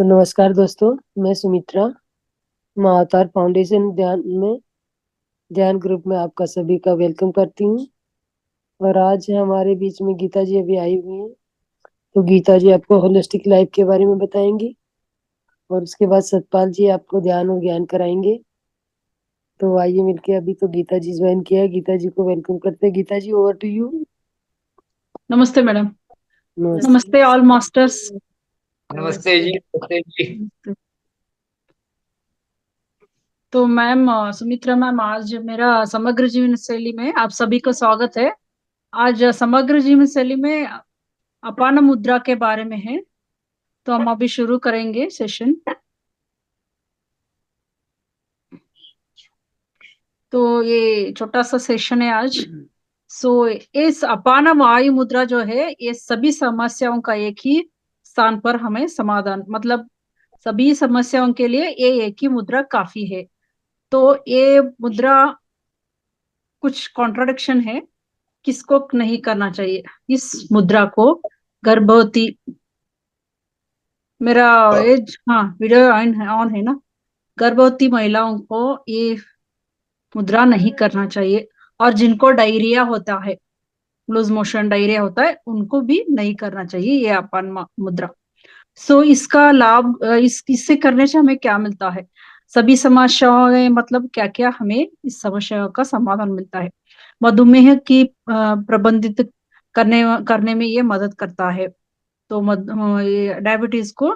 तो नमस्कार दोस्तों, मैं सुमित्रा महाअवतार फाउंडेशन ध्यान ग्रुप में आपका सभी का वेलकम करती हूँ। और आज हमारे बीच में गीता जी अभी आई हुई हैं। तो गीता जी आपको होलिस्टिक लाइफ के बारे में बताएंगी और उसके बाद सतपाल जी आपको ध्यान और ज्ञान कराएंगे। तो आइए मिलके, अभी तो गीता जी ज्वाइन किया है, गीता जी को वेलकम करते हैं। गीता जी, ओवर टू यू। नमस्ते मैडम। नमस्ते। नमस्ते ऑल मास्टर्स। नमस्ते जी, नमस्ते जी। तो मैम सुमित्रा मैम, आज मेरा समग्र जीवन शैली में आप सभी का स्वागत है। आज समग्र जीवन शैली में अपान मुद्रा के बारे में है। तो हम अभी शुरू करेंगे सेशन। तो ये छोटा सा सेशन है आज। सो इस अपान वायु मुद्रा जो है, ये सभी समस्याओं का एक ही स्थान पर हमें समाधान, मतलब सभी समस्याओं के लिए ये एक ही मुद्रा काफी है। तो ये मुद्रा कुछ कॉन्ट्राडिक्शन है, किसको नहीं करना चाहिए इस मुद्रा को। गर्भवती, मेरा एज, हाँ वीडियो ऑन है ना। गर्भवती महिलाओं को ये मुद्रा नहीं करना चाहिए। और जिनको डायरिया होता है, लूज मोशन डायरिया होता है, उनको भी नहीं करना चाहिए ये अपान मुद्रा। सो इसका लाभ, इससे करने से हमें क्या मिलता है, सभी समस्याओं में, मतलब क्या क्या हमें इस समस्या का समाधान मिलता है। मधुमेह की प्रबंधित करने करने में ये मदद करता है। तो ये डायबिटीज को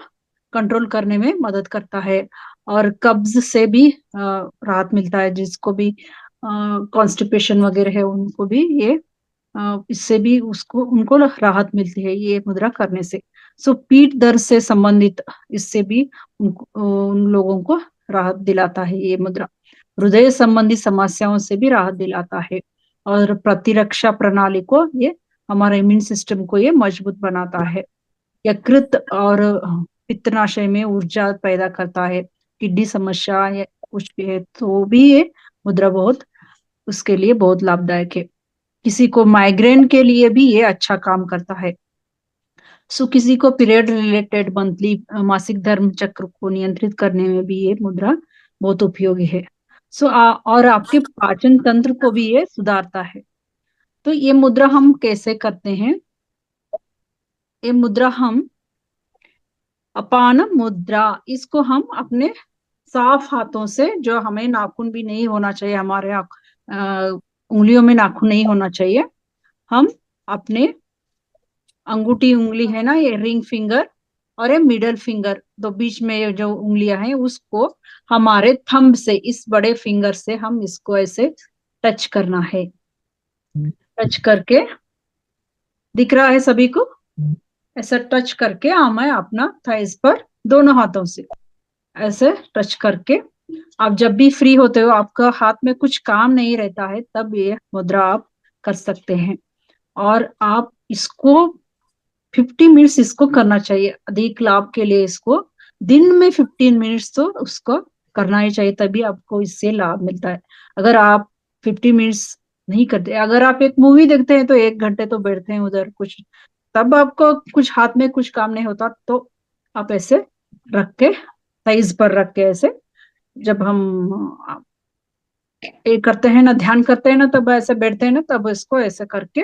कंट्रोल करने में मदद करता है। और कब्ज से भी राहत मिलता है, जिसको भी कॉन्स्टिपेशन वगैरह है उनको भी ये, इससे भी उसको उनको राहत मिलती है ये मुद्रा करने से। सो पीठ दर्द से संबंधित इससे भी उन लोगों को राहत दिलाता है ये मुद्रा। हृदय संबंधी समस्याओं से भी राहत दिलाता है। और प्रतिरक्षा प्रणाली को ये, हमारे इम्यून सिस्टम को ये मजबूत बनाता है। यकृत और पित्तनाशय में ऊर्जा पैदा करता है। किडनी समस्या या कुछ भी है तो भी ये मुद्रा बहुत, उसके लिए बहुत लाभदायक है। किसी को माइग्रेन के लिए भी ये अच्छा काम करता है। सो किसी को पीरियड रिलेटेड मंथली मासिक धर्म चक्र को नियंत्रित करने में भी ये मुद्रा बहुत उपयोगी है। और आपके पाचन तंत्र को भी ये सुधारता है। तो ये मुद्रा हम कैसे करते हैं, ये मुद्रा हम अपान मुद्रा, इसको हम अपने साफ हाथों से, जो हमें नाखून भी नहीं होना चाहिए, हमारे उंगलियों में नाखून नहीं होना चाहिए। हम अपने अंगूठी उंगली है ना, ये रिंग फिंगर, और ये मिडल फिंगर, दो बीच में ये जो उंगलियां हैं, उसको हमारे थंब से, इस बड़े फिंगर से हम इसको ऐसे टच करना है। टच करके, दिख रहा है सभी को, ऐसा टच करके हमें अपना थाइस पर दोनों हाथों से ऐसे टच करके, आप जब भी फ्री होते हो, आपका हाथ में कुछ काम नहीं रहता है, तब ये मुद्रा आप कर सकते हैं। और आप इसको 50 मिनट्स इसको करना चाहिए, अधिक लाभ के लिए इसको दिन में 15 मिनट्स तो उसको करना ही चाहिए, तभी आपको इससे लाभ मिलता है। अगर आप 50 मिनट्स नहीं करते, अगर आप एक मूवी देखते हैं तो 1 घंटे तो बैठते हैं उधर कुछ, तब आपको कुछ हाथ में कुछ काम नहीं होता, तो आप ऐसे रख के, साइज पर रख के ऐसे, जब हम ये करते हैं ना, ध्यान करते हैं ना, तब ऐसे बैठते हैं ना, तब इसको ऐसे करके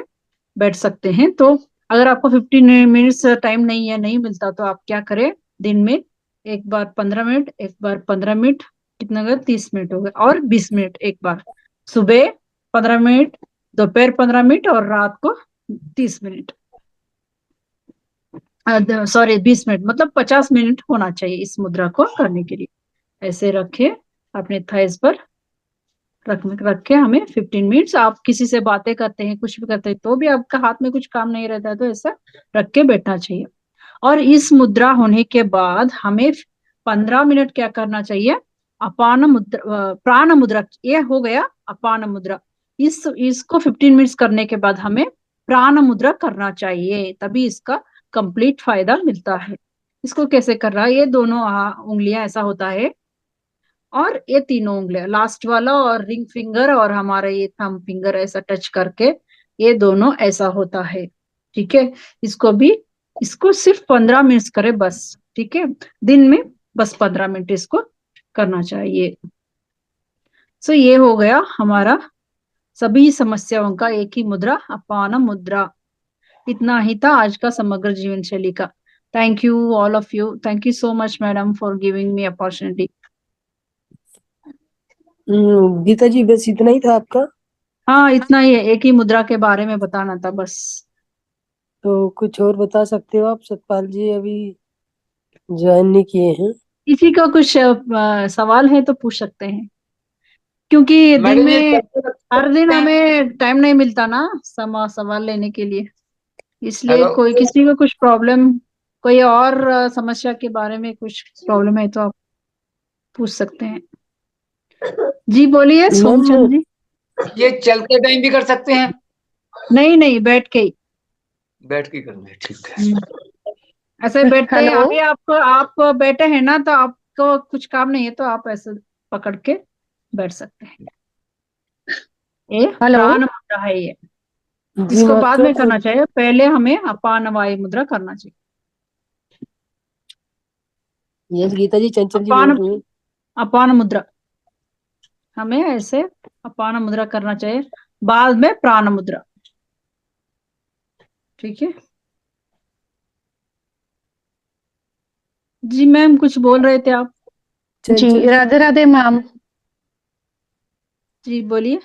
बैठ सकते हैं। तो अगर आपको 15 मिनट्स टाइम नहीं है, नहीं मिलता, तो आप क्या करें, दिन में एक बार 15 मिनट, एक बार 15 मिनट, कितना हो गया, 30 मिनट हो गए, और 20 मिनट एक बार, सुबह 15 मिनट, दोपहर 15 मिनट, और रात को 30 मिनट, सॉरी 20 मिनट, मतलब 50 मिनट होना चाहिए इस मुद्रा को करने के लिए। ऐसे रखे अपने थाइस पर, रख के हमें 15 मिनट्स, आप किसी से बातें करते हैं, कुछ भी करते हैं, तो भी आपका हाथ में कुछ काम नहीं रहता है, तो ऐसा रख के बैठना चाहिए। और इस मुद्रा होने के बाद हमें 15 मिनट क्या करना चाहिए, अपान मुद्रा, प्राण मुद्रा, ये हो गया अपान मुद्रा। इसको 15 मिनट्स करने के बाद हमें प्राण मुद्रा करना चाहिए, तभी इसका कंप्लीट फायदा मिलता है। इसको कैसे कर रहा है, ये दोनों उंगलियां ऐसा होता है, और ये तीनों उंगलियां, लास्ट वाला और रिंग फिंगर और हमारा ये थंब फिंगर, ऐसा टच करके ये दोनों ऐसा होता है। ठीक है, इसको भी, इसको सिर्फ 15 मिनट्स करे बस। ठीक है, दिन में बस 15 मिनट इसको करना चाहिए। सो ये हो गया हमारा सभी समस्याओं का एक ही मुद्रा, अपान मुद्रा। इतना ही था आज का समग्र जीवन शैली का। Thank you all of you, thank you so much madam for giving me opportunity. Geeta ji बस इतना ही था आपका? हाँ, इतना ही है, एक ही मुद्रा के बारे में बताना था बस। तो कुछ और बता सकते हो आप? सतपाल जी अभी ज्वाइन नहीं किए हैं। किसी का कुछ सवाल है तो पूछ सकते हैं, क्योंकि दिन मैडम ये में हर दिन चलते हैं। हमें टाइम नहीं मिलता ना सवाल लेने के लिए। इसलिए हेलो। कोई किसी को कुछ प्रॉब्लम, कोई और समस्या के बारे में कुछ प्रॉब्लम है तो आप पूछ सकते हैं। जी बोलिए मैम सोमचंद जी। ये चलते टाइम भी कर सकते हैं? नहीं नहीं, बैठ के ही। बैठ के करना है, ठीक है। ऐसे बैठते हैं, हेलो। अभी आपको, आप बैठे हैं ना तो आपको कुछ काम नहीं है तो आप ऐसे पकड़ के बैठ सकते हैं। ये हेलो। प्राण मुद्रा है ये, जी इसको बाद में मास्टर। करना चाहिए, पहले हमें अपान वायु मुद्रा करना चाहिए। यस गीता जी, चंचल जी बोल अपान रही हैं। अपान मुद्रा हमें ऐसे अपान मुद्रा करना चाहिए, बाद में प्राण मुद्रा। ठीक है जी। मैम कुछ बोल रहे थे आप? जी चंचल जी। राधे राधे मैम। जी बोलिए।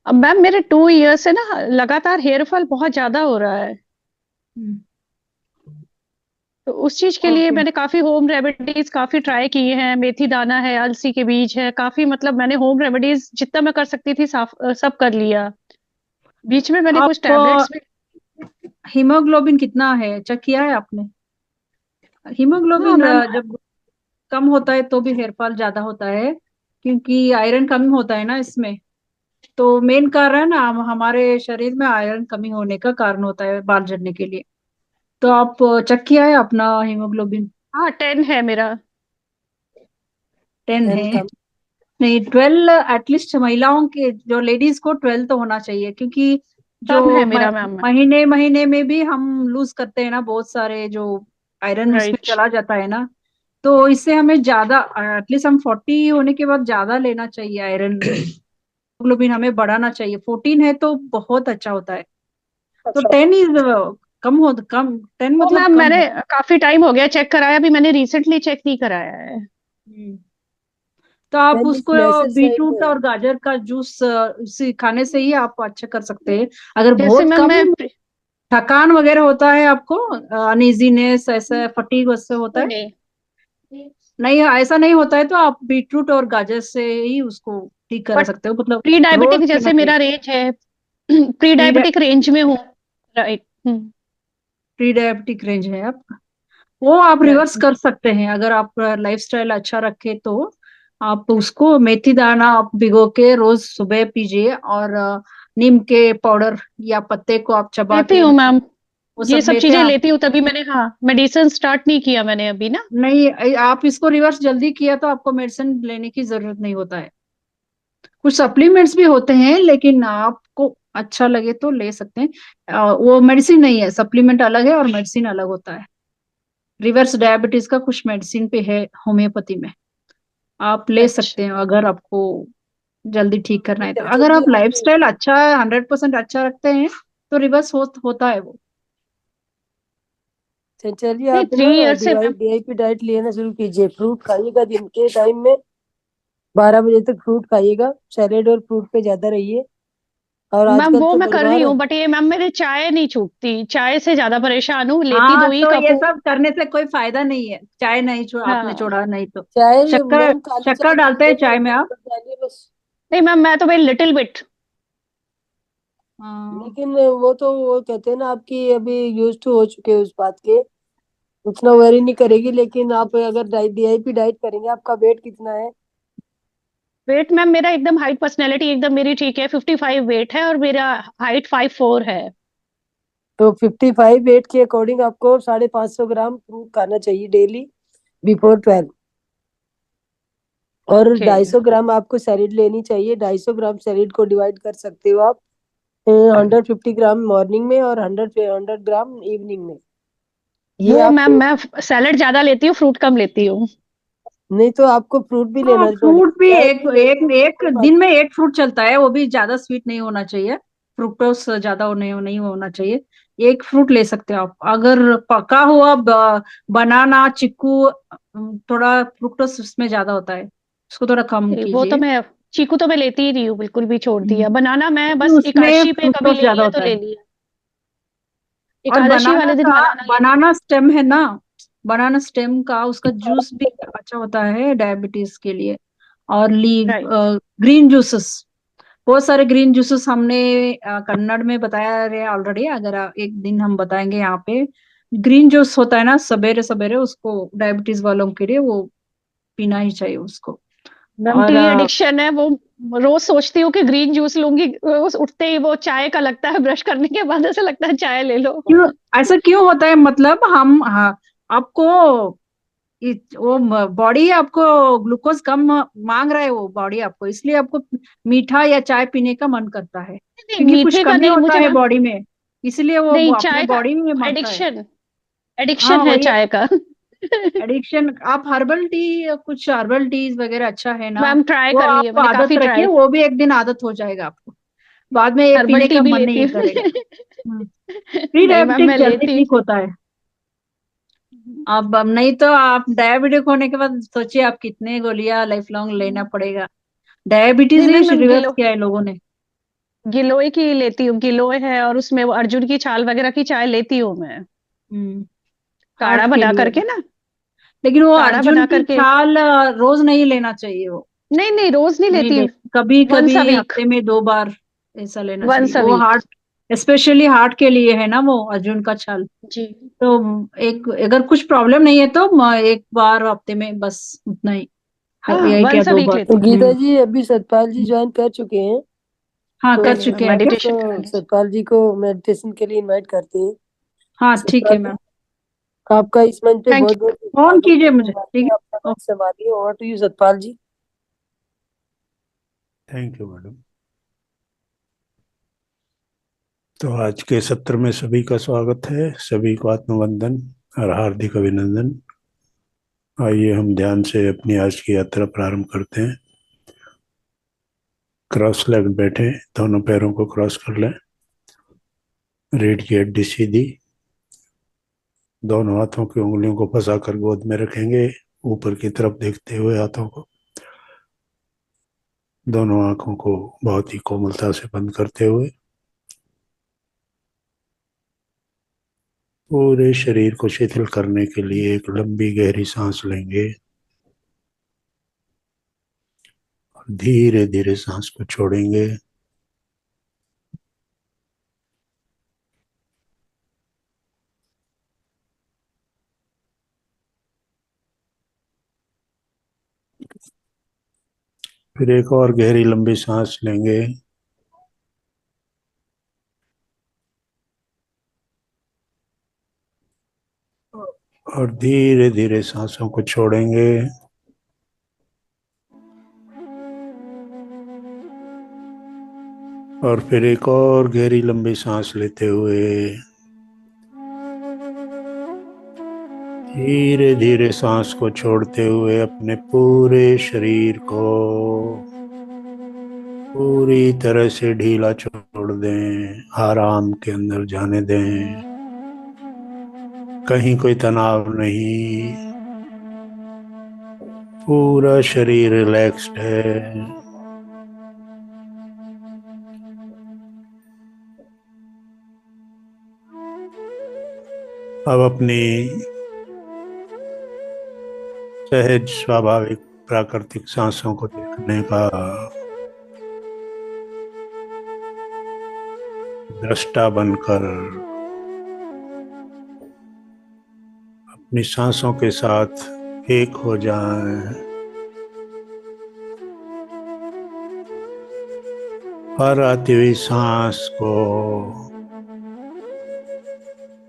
अब मैम मेरे 2 ईयर से ना लगातार हेयर फॉल बहुत ज्यादा हो रहा है। तो उस चीज के लिए ओके। मैंने काफी होम रेमेडीज काफी ट्राई किए हैं। मेथी दाना है, अलसी के बीज है, काफी मतलब मैंने होम रेमेडीज जितना मैं कर सकती थी सब कर लिया। बीच में मैंने कुछ आपको टैबलेट्स भी। हीमोग्लोबिन कितना है, चेक किया है आपने? हाँ हीमोग्लोबिन मैम। जब कम होता है तो भी हेयर फॉल ज्यादा होता है, क्योंकि आयरन कम होता है ना इसमें। तो मेन कारण हमारे शरीर में आयरन कमी होने का कारण होता है बाल झड़ने के लिए। तो आप चेक किया है अपना हीमोग्लोबिन? हाँ 10 है मेरा। 10 टेन है? का? नहीं, 12 एटलीस्ट महिलाओं के, जो लेडीज को 12 तो होना चाहिए, क्योंकि जो कम है मेरा मैम। महीने महीने में भी हम लूज करते हैं ना बहुत सारे, जो आयरन उसमें राइट। चला जाता है ना। तो इससे हमें ज्यादा, एटलीस्ट हम 40 होने के बाद ज्यादा लेना चाहिए आयरन। हीमोग्लोबिन हमें बढ़ाना चाहिए, 14 है तो बहुत अच्छा होता है। तो 10 इज कम, 10 वो मतलब मैम कम मैंने है। काफी टाइम हो गया चेक कराया, अभी मैंने रिसेंटली चेक नहीं कराया है। हम्म। तो आप 10 इज उसको लेसर साइड बीटरूट है। और गाजर का जूस उसी खाने से ही आप अच्छा कर सकते हैं। अगर जैसे बहुत मैम कम मैं थकान वगैरह होता है आपको, अनइजीनेस, ऐसा फटीग उससे होता है, नहीं। नहीं ऐसा नहीं होता है तो आप बीटरूट और गाजर से ही उसको ठीक करा बट सकते हो, मतलब प्री रोज डायबिटिक पीना जैसे चाहिए। मेरा रेंज है, प्री प्री डायबिटिक रेंज में हूँ। राइट। प्री डायबिटिक रेंज है आपका, वो आप राइट। रिवर्स कर सकते हैं अगर आप लाइफस्टाइल अच्छा रखे तो। आप उसको मेथी दाना आप भिगो के रोज सुबह पीजिए, और नीम के पाउडर या पत्ते को आप चबा लेती के हूँ मैम। वो ये सब सब लेते हैं चीजें आप। लेती हूँ तभी मैंने, हाँ मेडिसिन स्टार्ट नहीं किया मैंने अभी ना। नहीं, आप इसको रिवर्स जल्दी किया तो आपको मेडिसिन लेने की जरूरत नहीं होता है। कुछ सप्लीमेंट्स भी होते हैं, लेकिन आपको अच्छा लगे तो ले सकते हैं। वो मेडिसिन नहीं है, सप्लीमेंट अलग है और मेडिसिन अलग होता है। रिवर्स डायबिटीज का कुछ मेडिसिन पे है होम्योपैथी में, आप ले अच्छा। सकते हैं अगर आपको जल्दी ठीक करना है तो। चंचल अगर जी आप अभी लाइफस्टाइल अच्छा 100% अच्छा रखते हैं तो रिवर्स होता है वो। चंचल जी नहीं आप 3 ईयर से डीवाई मैम। डीआईपी डाइट लेना शुरू कीजिए। फ्रूट खाइएगा दिन के टाइम में, 12 बजे तक फ्रूट खाइएगा। सैलेड और फ्रूट पे ज्यादा रहिए। और मैम आजकल वो तो मैं कर रही भरमार। हूँ, बट ये मैम मेरे चाय नहीं छूटती, चाय से ज्यादा परेशान हूँ, लेती हाँ, दो ही तो कप ये हूँ। सब करने से कोई फायदा नहीं है, चाय नहीं आपने हाँ। छोड़ा नहीं तो। चाय शक्कर मैम काली शक्कर चाय डालते हैं पीजिए, चाय में आप? डालिए बस। नहीं मैम, मैं तो भाई लिटिल बिट। हाँ। लेकिन वो तो वो कहते हैं ना, आपकी अभी यूज टू हो चुके हैं उस बात के, उतना वरी नहीं करेगी। लेकिन आप अगर डीआईपी डाइट करेंगे, आपका वेट कितना है? वेट मैम मेरा एकदम, हाइट पर्सनैलिटी एकदम मेरी ठीक है, 55 वेट है और मेरा हाइट 5'4" है। तो 55 वेट के अकॉर्डिंग आपको 550 ग्राम फ्रूट खाना चाहिए डेली बिफोर 12। और ओके। 250 ग्राम आपको सैलेड लेनी चाहिए। 250 ग्राम सैलेड को डिवाइड कर सकते हो आप 150 ग्राम मॉर्निंग में और 100 ग्राम इवनिंग में। ये वो आप मैम मैं सैलेड ज्यादा लेती हूँ, फ्रूट कम लेती हूँ। नहीं तो आपको फ्रूट भी हाँ, लेना फ्रूट भी पड़ेगा। एक एक एक दिन में एक फ्रूट चलता है, वो भी ज्यादा स्वीट नहीं होना चाहिए, फ्रुक्टोज ज्यादा नहीं होना चाहिए। एक फ्रूट ले सकते हो आप, अगर पका हुआ बनाना, चिक्कू, थोड़ा फ्रुक्टोज उसमें ज्यादा होता है, उसको थोड़ा कम वो तो कीजिए। मैं, चीकू तो मैं लेती ही नहीं हूँ, बिल्कुल भी छोड़ दिया। बनाना मैं क्योंकि बस उसमें एकादशी पे कभी फ्रुक्टोज ले ज्यादा लिया तो होता ले है। लिया, और एकादशी वाले दिन बनाना लेती बनाना स्टेम है ना, बनाना स्टेम का उसका जूस भी अच्छा होता है डायबिटीज के लिए। और हूँ। Leave right. ग्रीन जूसेस, बहुत सारे ग्रीन जूसेस हमने कन्नड़ में बताया है ऑलरेडी, अगर एक दिन हम बताएंगे यहाँ पे। ग्रीन जूस होता है ना, सवेरे सवेरे उसको डायबिटीज वालों के लिए वो पीना ही चाहिए उसको। मैम और टी एडिक्शन है वो, रोज सोचती हूँ कि ग्रीन जूस लूंगी, रोज उठते ही वो चाय का लगता है, ब्रश करने के बाद ऐसा लगता है चाय ले लो। क्यों ऐसा क्यों होता है, मतलब हम, हाँ, आपको वो बॉडी आपको ग्लूकोज कम मांग रहा है, वो बॉडी आपको, इसलिए आपको मीठा या चाय पीने का मन करता है, नहीं क्योंकि कुछ मीठे का कमी नहीं होता मुझे है मैम, बॉडी में, इसलिए वो नहीं अपने चाय का बॉडी में मांगता है। एडिक्शन, हाँ, एडिक्शन है वही चाय का। एडिक्शन। आप हर्बल टी, कुछ हर्बल टीज वगैरह अच्छा है ना, मैम ट्राई वो कर लिया आप मैंने, आदत काफी रखिए, ट्राई, वो भी एक दिन आदत हो जाएगा आपको, बाद में ये हर्बल पीने टी का भी मन लेती नहीं हूँ। करेगा। प्री नहीं मैम डायबिटिक मैं जल्दी लेती ठीक होता है। अब नहीं तो आप डायबिटिक होने के बाद सोचिए आप कितने गोलियां लाइफ लॉन्ग लेना हूँ। पड़ेगा। डायबिटीज नहीं मैम ही मैं रिवर्स किया है लोगों ने। गिलोय की लेती हूँ, गिलोय है और उसमें वो अर्जुन की छाल वगैरह की चाय लेती हूँ मैं, हम्म काढ़ा हार्ट के बना लिए, करके ना, लेकिन वो काढ़ा अर्जुन बना की करके। छाल रोज नहीं लेना चाहिए वो। नहीं नहीं रोज नहीं नहीं लेती, ले, कभी वंस कभी अ वीक, हफ्ते में 2 बार ऐसा लेना चाहिए, वंस अ वो वीक। हार्ट, स्पेशली हार्ट के लिए है ना वो अर्जुन का छाल। जी। तो एक, अगर कुछ प्रॉब्लम नहीं है तो 1 बार हफ्ते में बस, उतना ही, हाँ एक या वंस अ दो वीक बार लेती हूँ। गीता जी अभी सतपाल जी ज्वाइन कर चुके हैं, हाँ, तो कर चुके हैं क्या? मेडिटेशन तो करानी। सतपाल जी को मेडिटेशन के लिए इनवाइट करते हैं। हाँ, ठीक है सतपाल जी, मैम। आपका इस मंच पे थैंक बहुत यू। बहुत फोन स्वागत कीजिए मुझे, है। ठीक आपका है। मंच संभालिए, over to you Satpal ji. Thank you madam. तो आज के सत्र में सभी का स्वागत है, सभी को आत्मवंदन और हार्दिक अभिनंदन। आइए हम ध्यान से अपनी आज की यात्रा प्रारंभ करते हैं। क्रॉस लेग बैठे, दोनों पैरों को क्रॉस कर लें, रीढ़ की हड्डी सीधी, दोनों हाथों की उंगलियों को फंसाकर गोद में रखेंगे, ऊपर की तरफ देखते हुए हाथों को, दोनों आंखों को बहुत ही कोमलता से बंद करते हुए पूरे शरीर को शिथिल करने के लिए एक लंबी गहरी सांस लेंगे और धीरे धीरे सांस को छोड़ेंगे। फिर एक और गहरी लंबी सांस लेंगे और धीरे धीरे सांसों को छोड़ेंगे। और फिर एक और गहरी लंबी सांस लेते हुए धीरे धीरे सांस को छोड़ते हुए अपने पूरे शरीर को पूरी तरह से ढीला छोड़ दें, आराम के अंदर जाने दें, कहीं कोई तनाव नहीं, पूरा शरीर रिलैक्स्ड है। अब अपनी सहज स्वाभाविक प्राकृतिक सांसों को देखने का दृष्टा बनकर अपनी सांसों के साथ एक हो जाएं। हर आती हुई सांस को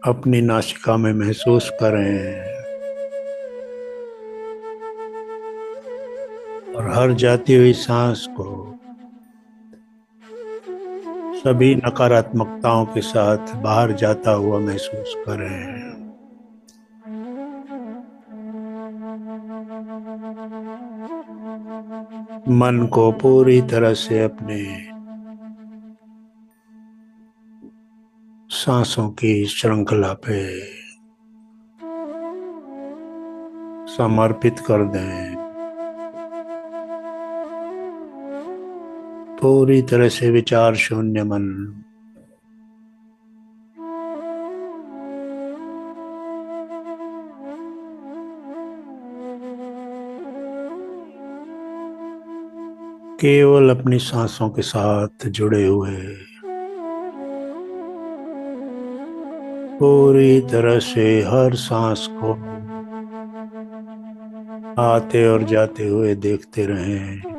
अपनी नासिका में महसूस करें और हर जाती हुई सांस को सभी नकारात्मकताओं के साथ बाहर जाता हुआ महसूस करें। मन को पूरी तरह से अपने सांसों की श्रृंखला पे समर्पित कर दें। पूरी तरह से विचार शून्य मन, केवल अपनी सांसों के साथ जुड़े हुए, पूरी तरह से हर सांस को आते और जाते हुए देखते रहें।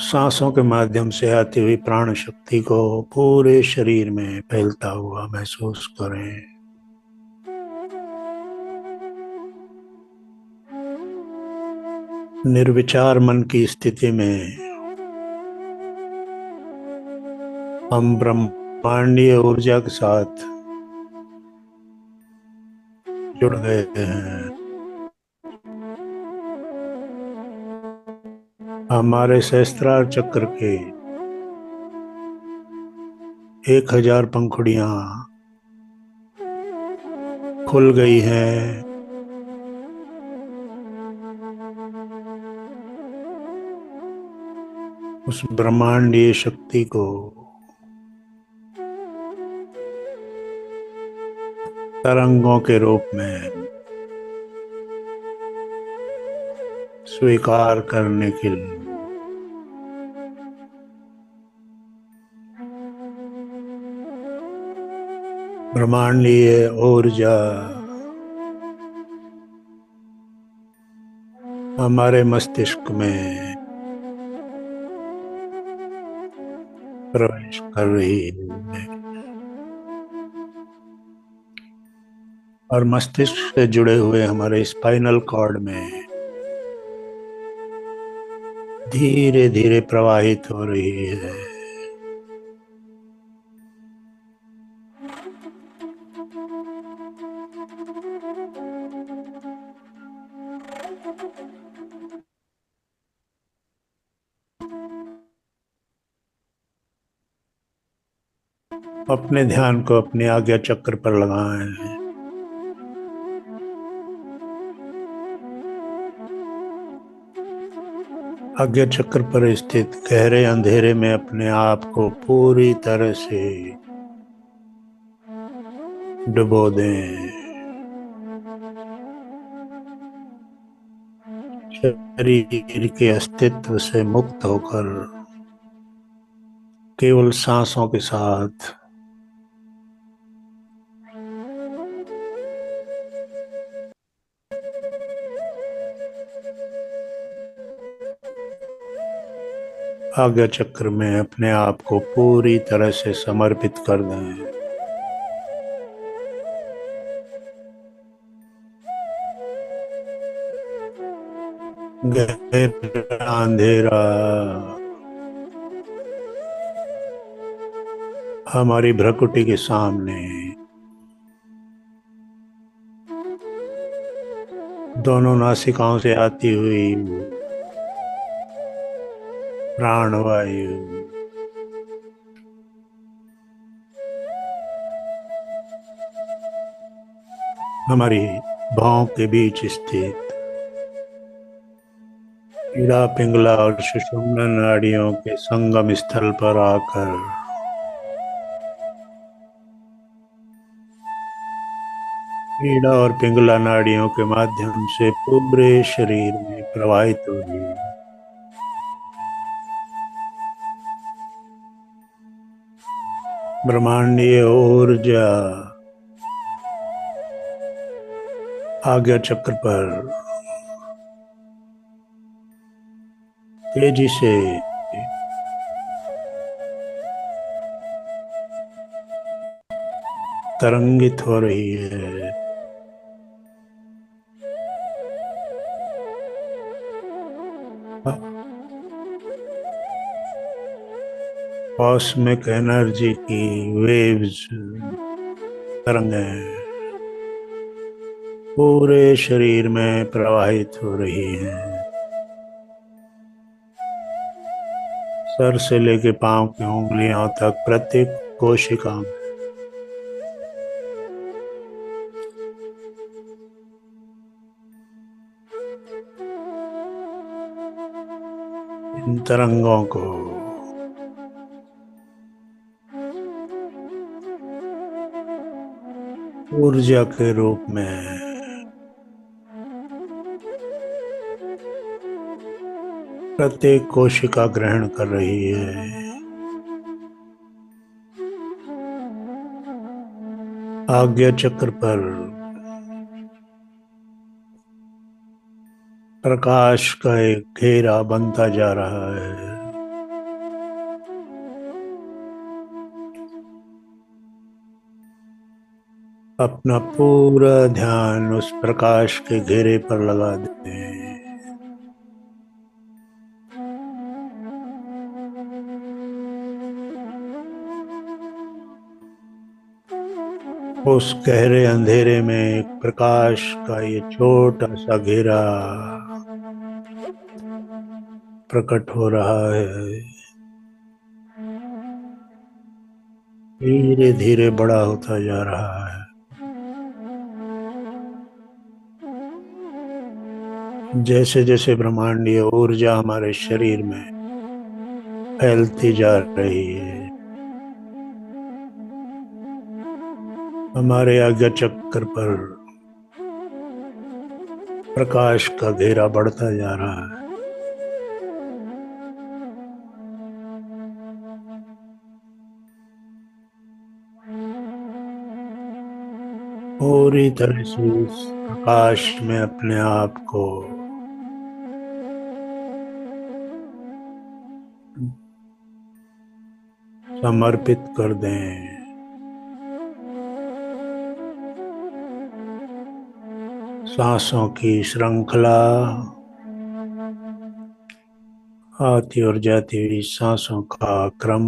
सांसों के माध्यम से आती हुई प्राण शक्ति को पूरे शरीर में फैलता हुआ महसूस करें। निर्विचार मन की स्थिति में हम ब्रह्मांडीय ऊर्जा के साथ जुड़ गए हैं। हमारे सहस्त्रार चक्र के 1000 पंखुड़ियां खुल गई हैं। उस ब्रह्मांडीय शक्ति को तरंगों के रूप में स्वीकार करने के लिए ब्रह्मांडीय ऊर्जा हमारे मस्तिष्क में प्रवेश कर रही है और मस्तिष्क से जुड़े हुए हमारे स्पाइनल कॉर्ड में धीरे धीरे प्रवाहित हो रही है। अपने ध्यान को अपने आज्ञा चक्र पर लगाएं। आज्ञा चक्र पर स्थित गहरे अंधेरे में अपने आप को पूरी तरह से डुबो दें। शरीर के अस्तित्व से मुक्त होकर केवल सांसों के साथ आज्ञा चक्र में अपने आप को पूरी तरह से समर्पित कर दें। गहरा अंधेरा हमारी भ्रकुटी के सामने दोनों नासिकाओं से आती हुई प्राणवायु हमारी भौं के बीच स्थित ईड़ा, पिंगला और सुषुम्ना नाड़ियों के संगम स्थल पर आकर ईड़ा और पिंगला नाड़ियों के माध्यम से पूरे शरीर में प्रवाहित हो रही है। ब्रह्मांडीय ऊर्जा आज्ञा चक्र पर तेजी से तरंगित हो रही है। कॉस्मिक एनर्जी की वेव्स तरंगें पूरे शरीर में प्रवाहित हो रही हैं। सर से लेके पांव की उंगलियों तक प्रत्येक कोशिका में इन तरंगों को ऊर्जा के रूप में प्रत्येक कोशिका ग्रहण कर रही है। आज्ञा चक्र पर प्रकाश का एक घेरा बनता जा रहा है। अपना पूरा ध्यान उस प्रकाश के घेरे पर लगा दें। उस गहरे अंधेरे में एक प्रकाश का ये छोटा सा घेरा प्रकट हो रहा है। धीरे धीरे बड़ा होता जा रहा है। जैसे जैसे ब्रह्मांडीय ऊर्जा हमारे शरीर में फैलती जा रही है, हमारे आज्ञा चक्र पर प्रकाश का घेरा बढ़ता जा रहा है। पूरी तरह से इस प्रकाश में अपने आप को समर्पित कर दें। सांसों की श्रृंखला, आती और जाती हुई सांसों का क्रम,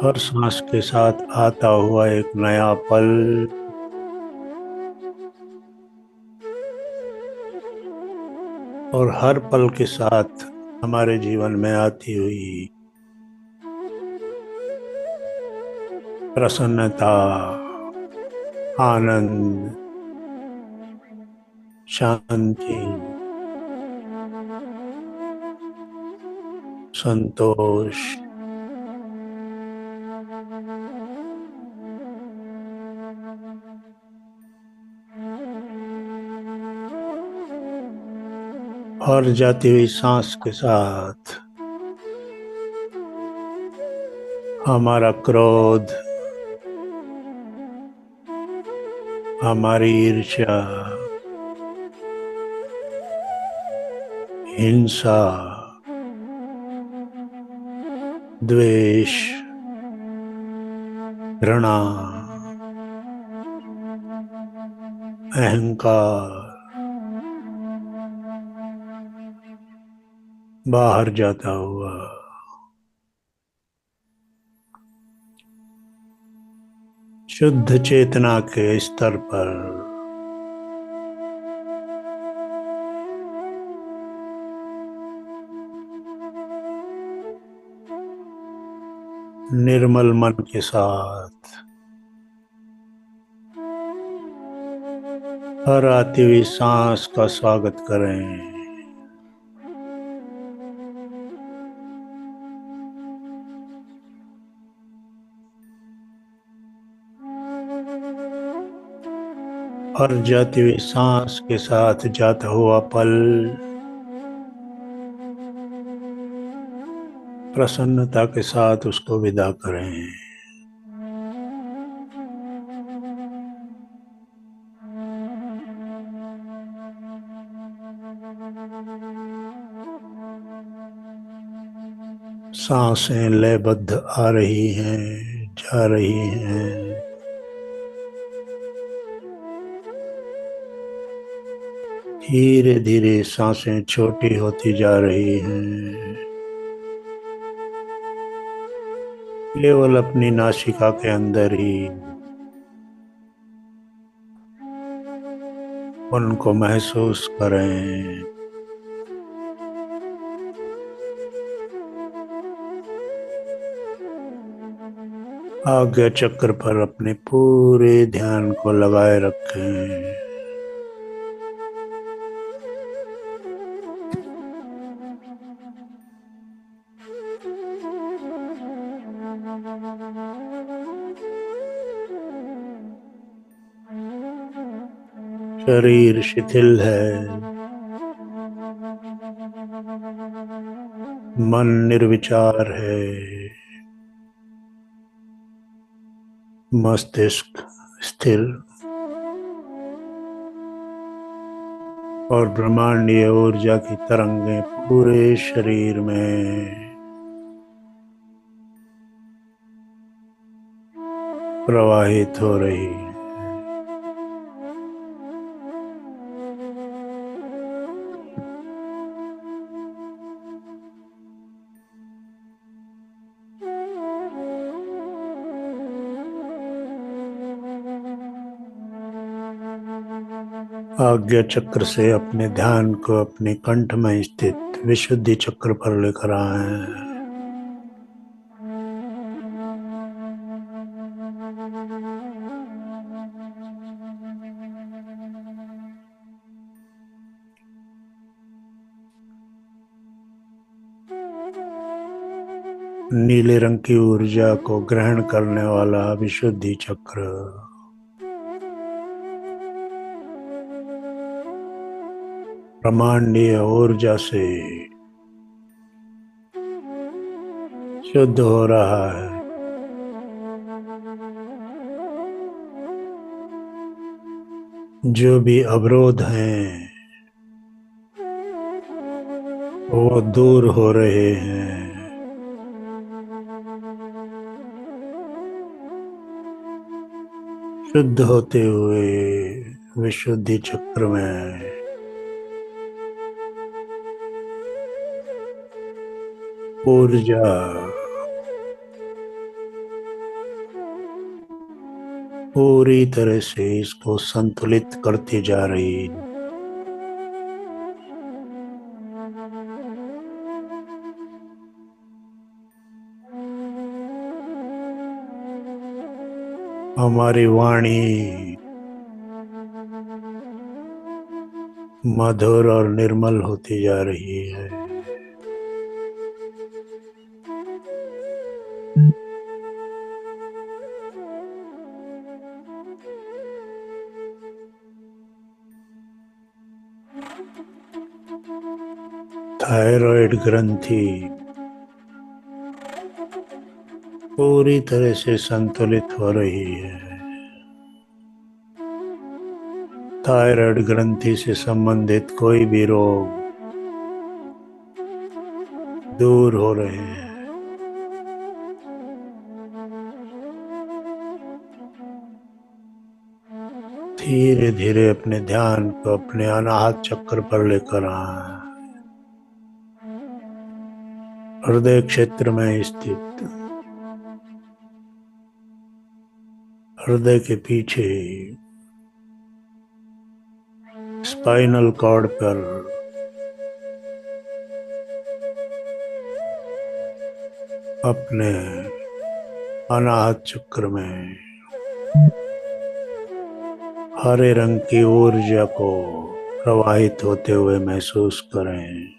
हर सांस के साथ आता हुआ एक नया पल, और हर पल के साथ हमारे जीवन में आती हुई प्रसन्नता, आनंद, शांति, संतोष, और जाती हुई सांस के साथ हमारा क्रोध, हमारी ईर्ष्या, हिंसा, द्वेष, घृणा, अहंकार बाहर जाता हुआ शुद्ध चेतना के स्तर पर निर्मल मन के साथ हर आती हुई सांस का स्वागत करें। हर जाती हुई सांस के साथ जाता हुआ पल प्रसन्नता के साथ उसको विदा करें। सांसें लयबद्ध आ रही हैं, जा रही हैं। धीरे धीरे सांसें छोटी होती जा रही हैं। केवल अपनी नासिका के अंदर ही उनको महसूस करें। आज्ञा चक्र पर अपने पूरे ध्यान को लगाए रखें। शरीर शिथिल है, मन निर्विचार है, मस्तिष्क स्थिर और ब्रह्मांडीय ऊर्जा की तरंगें पूरे शरीर में प्रवाहित हो रही है। आज्ञा चक्र से अपने ध्यान को अपने कंठ में स्थित विशुद्धि चक्र पर लेकर आए। नीले रंग की ऊर्जा को ग्रहण करने वाला विशुद्धि चक्र ब्रह्मांडीय ऊर्जा से शुद्ध हो रहा है। जो भी अवरोध हैं वो दूर हो रहे हैं। शुद्ध होते हुए विशुद्धि चक्र में ऊर्जा पूरी तरह से इसको संतुलित करती जा रही है। हमारी वाणी मधुर और निर्मल होती जा रही है। थायराइड ग्रंथि पूरी तरह से संतुलित हो रही है। थायराइड ग्रंथि से संबंधित कोई भी रोग दूर हो रहे हैं। धीरे धीरे अपने ध्यान को अपने अनाहत चक्र पर लेकर आए। हृदय क्षेत्र में स्थित हृदय के पीछे स्पाइनल कॉर्ड पर अपने अनाहत चक्र में हरे रंग की ऊर्जा को प्रवाहित होते हुए महसूस करें।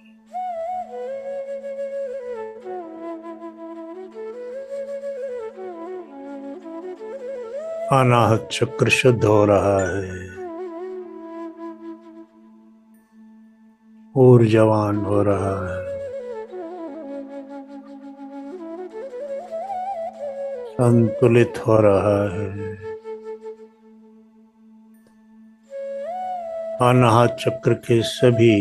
अनाहत चक्र शुद्ध हो रहा है, ऊर्जावान हो रहा है, संतुलित हो रहा है। अनाहत चक्र के सभी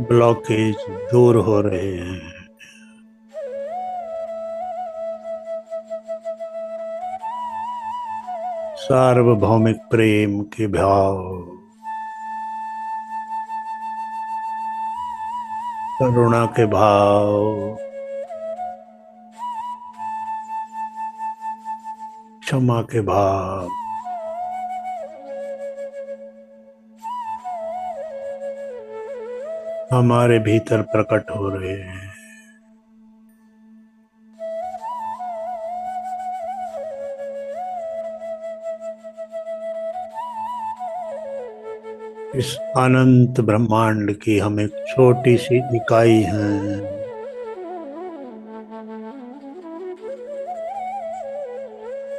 ब्लॉकेज दूर हो रहे हैं। सार्वभौमिक प्रेम के भाव, करुणा के भाव क्षमा के भाव हमारे भीतर प्रकट हो रहे हैं। इस अनंत ब्रह्मांड की हम एक छोटी सी इकाई हैं।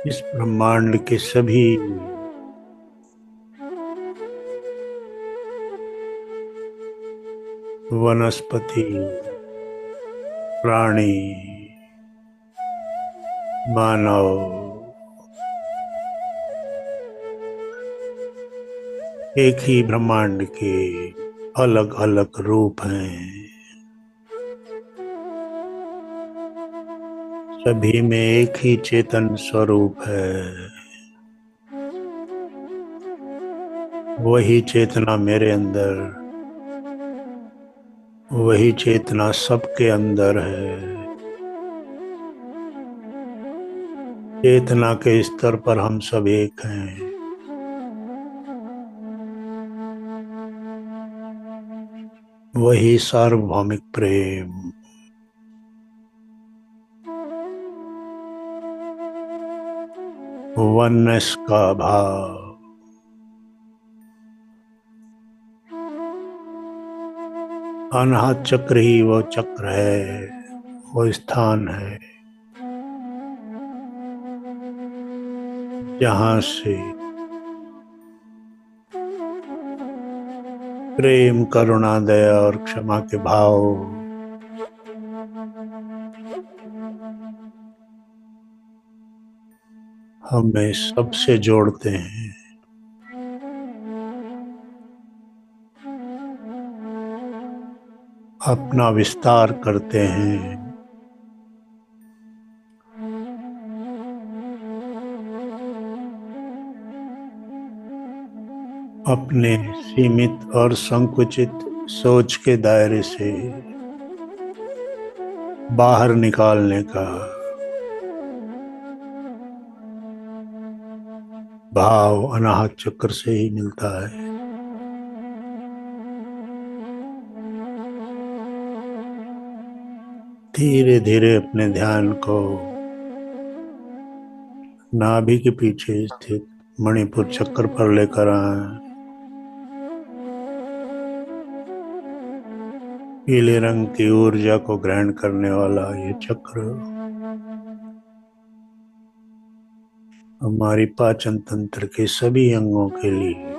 इस ब्रह्मांड के सभी वनस्पति, प्राणी, मानव एक ही ब्रह्मांड के अलग अलग रूप हैं। सभी में एक ही चेतन स्वरूप है। वही चेतना मेरे अंदर, वही चेतना सबके अंदर है। चेतना के स्तर पर हम सब एक हैं। वही सार्वभौमिक प्रेम, वननेस का भाव, अनाहत चक्र ही वो चक्र है, वो स्थान है जहाँ से प्रेम, करुणा, दया और क्षमा के भाव हमें सबसे जोड़ते हैं। अपना विस्तार करते हैं। अपने सीमित और संकुचित सोच के दायरे से बाहर निकालने का भाव अनाहत चक्र से ही मिलता है। धीरे धीरे अपने ध्यान को नाभि के पीछे स्थित मणिपुर चक्र पर लेकर आए। पीले रंग की ऊर्जा को ग्रहण करने वाला ये चक्र हमारी पाचन तंत्र के सभी अंगों के लिए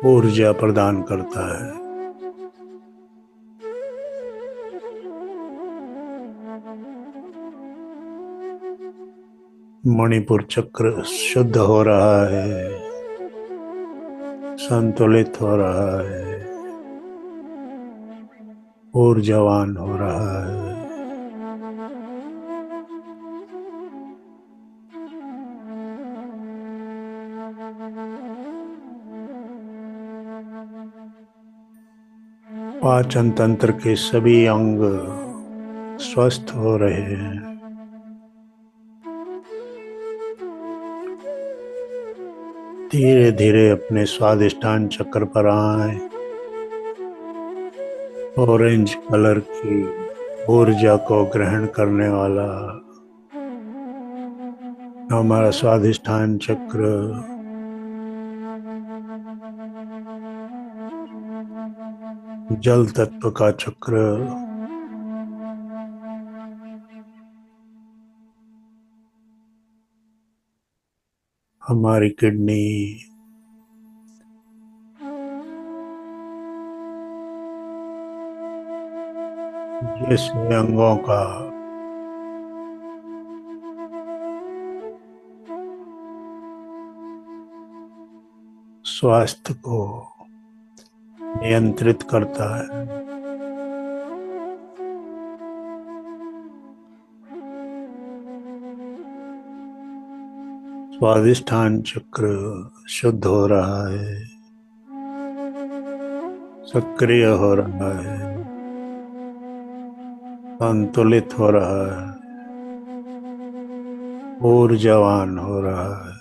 ऊर्जा प्रदान करता है। मणिपुर चक्र शुद्ध हो रहा है, संतुलित हो रहा है, ऊर्जावान हो रहा है। पाचन तंत्र के सभी अंग स्वस्थ हो रहे हैं। धीरे धीरे अपने स्वादिष्ठान चक्र पर आए। ऑरेंज कलर की ऊर्जा को ग्रहण करने वाला हमारा स्वादिष्ठान चक्र जल तत्व का चक्र हमारी किडनी, जैसे अंगों का स्वास्थ्य को नियंत्रित करता है। स्वादिष्ठान चक्र शुद्ध हो रहा है, सक्रिय हो रहा है, संतुलित हो रहा है। ऊर्जावान हो रहा है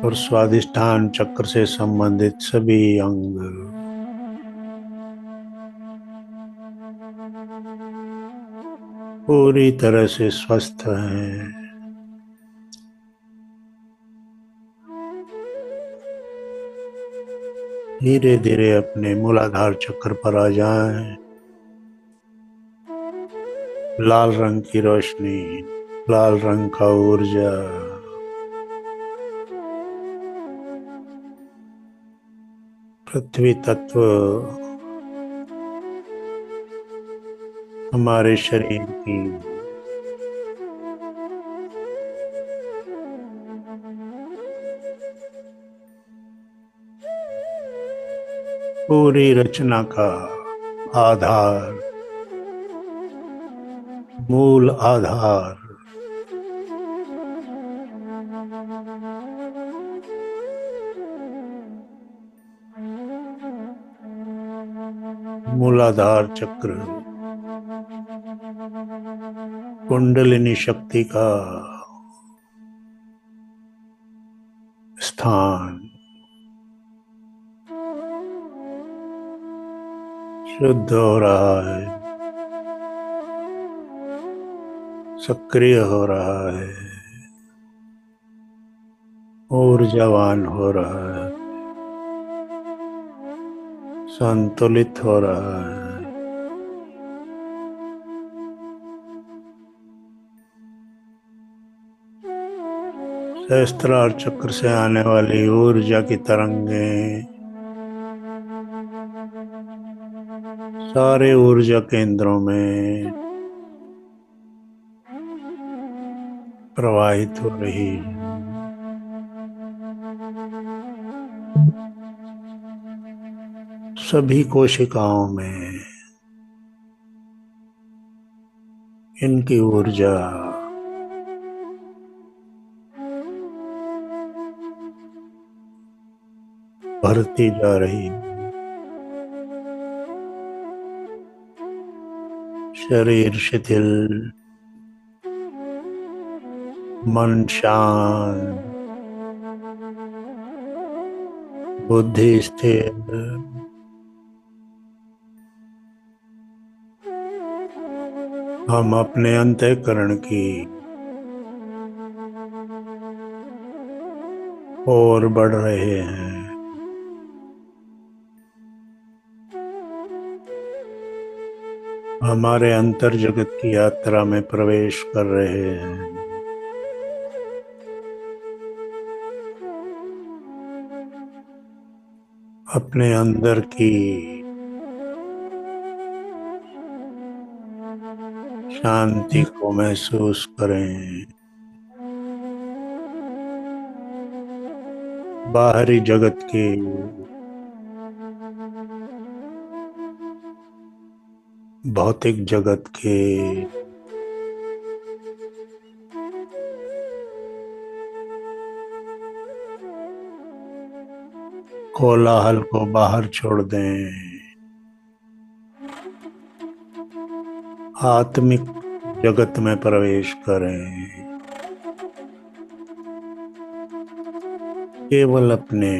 और स्वादिष्ठान चक्र से संबंधित सभी अंग पूरी तरह से स्वस्थ हैं। धीरे धीरे अपने मूलाधार चक्र पर आ जाएं। लाल रंग की रोशनी, लाल रंग का ऊर्जा पृथ्वी तत्व हमारे शरीर की पूरी रचना का आधार, मूल आधार मूलाधार चक्र कुंडलिनी शक्ति का स्थान शुद्ध हो रहा है, सक्रिय हो रहा है, ऊर्जावान हो रहा है, संतुलित हो रहा है। सहस्त्रार चक्र से आने वाली ऊर्जा की तरंगें सारे ऊर्जा केंद्रों में प्रवाहित हो रही है। सभी कोशिकाओं में इनकी ऊर्जा बढ़ती जा रही है। शरीर शिथिल, मन शांत, बुद्धि स्थिर, हम अपने अंतःकरण की ओर बढ़ रहे हैं। हमारे अंतर जगत की यात्रा में प्रवेश कर रहे हैं। अपने अंदर की शांति को महसूस करें। बाहरी जगत की भौतिक जगत के कोलाहल को बाहर छोड़ दें। आत्मिक जगत में प्रवेश करें। केवल अपने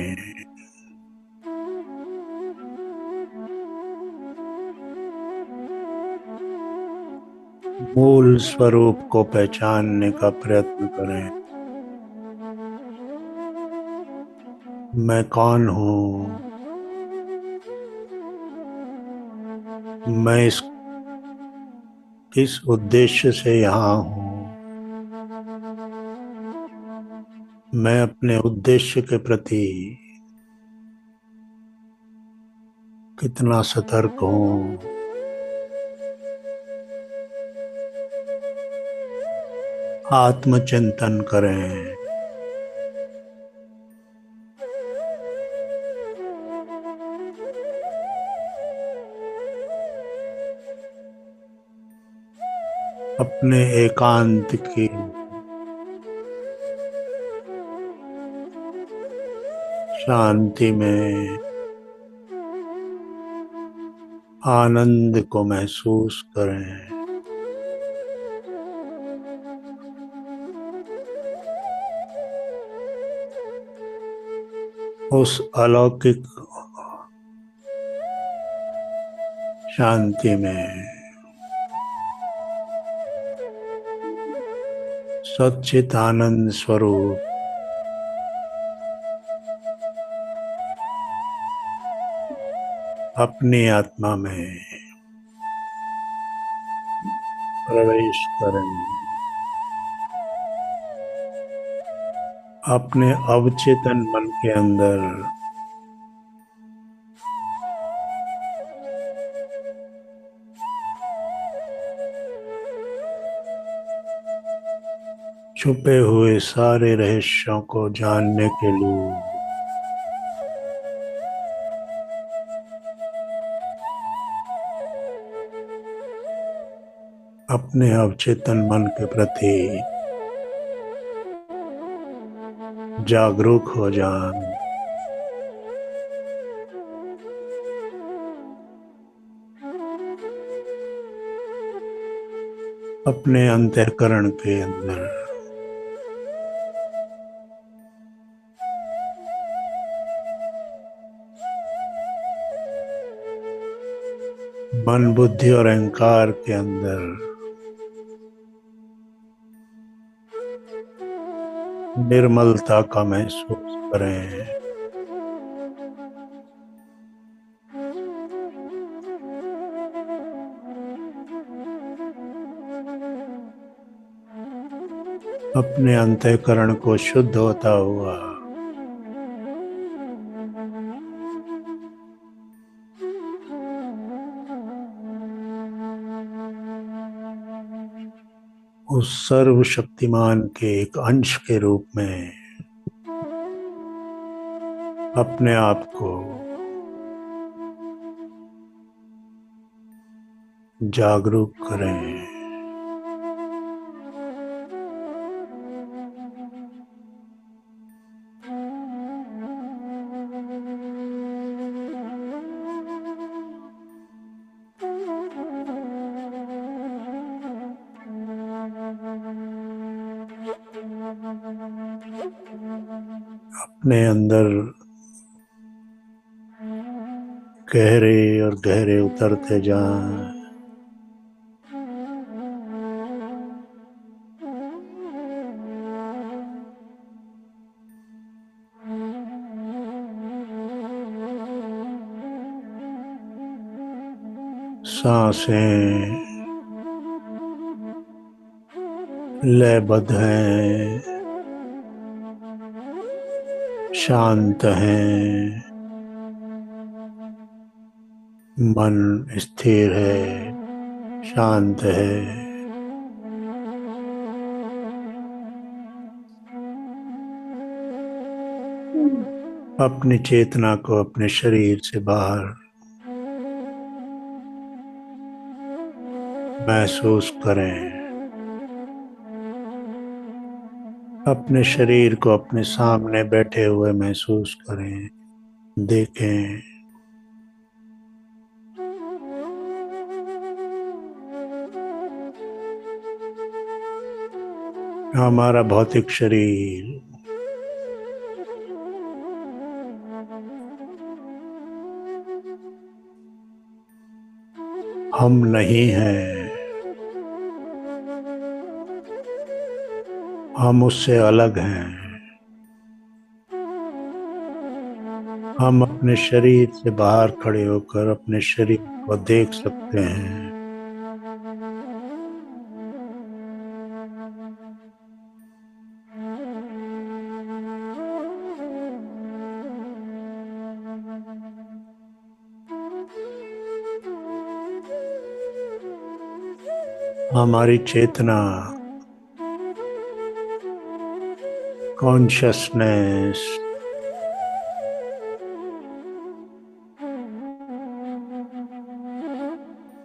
मूल स्वरूप को पहचानने का प्रयत्न करें। मैं कौन हूँ? मैं किस उद्देश्य से यहाँ हूँ? मैं अपने उद्देश्य के प्रति कितना सतर्क हूँ? आत्मचिंतन करें। अपने एकांत की शांति में आनंद को महसूस करें। उस अलौकिक शांति में सच्चित आनंद स्वरूप अपनी आत्मा में प्रवेश करें। अपने अवचेतन मन के अंदर छुपे हुए सारे रहस्यों को जानने के लिए अपने अवचेतन मन के प्रति जागरूक हो जाएं। अपने अंतःकरण के अंदर मन, बुद्धि और अहंकार के अंदर निर्मलता का महसूस करें। अपने अंतःकरण को शुद्ध होता हुआ उस सर्वशक्तिमान के एक अंश के रूप में अपने आप को जागरूक करें। अपने अंदर गहरे और गहरे उतरते जाएं। सांसें लयबद्ध हैं, शांत हैं, मन स्थिर है, शांत है। अपनी चेतना को अपने शरीर से बाहर महसूस करें। अपने शरीर को अपने सामने बैठे हुए महसूस करें, देखें। हमारा भौतिक शरीर हम नहीं हैं, हम उससे अलग हैं। हम अपने शरीर से बाहर खड़े होकर अपने शरीर को देख सकते हैं। हमारी चेतना, कॉन्शियसनेस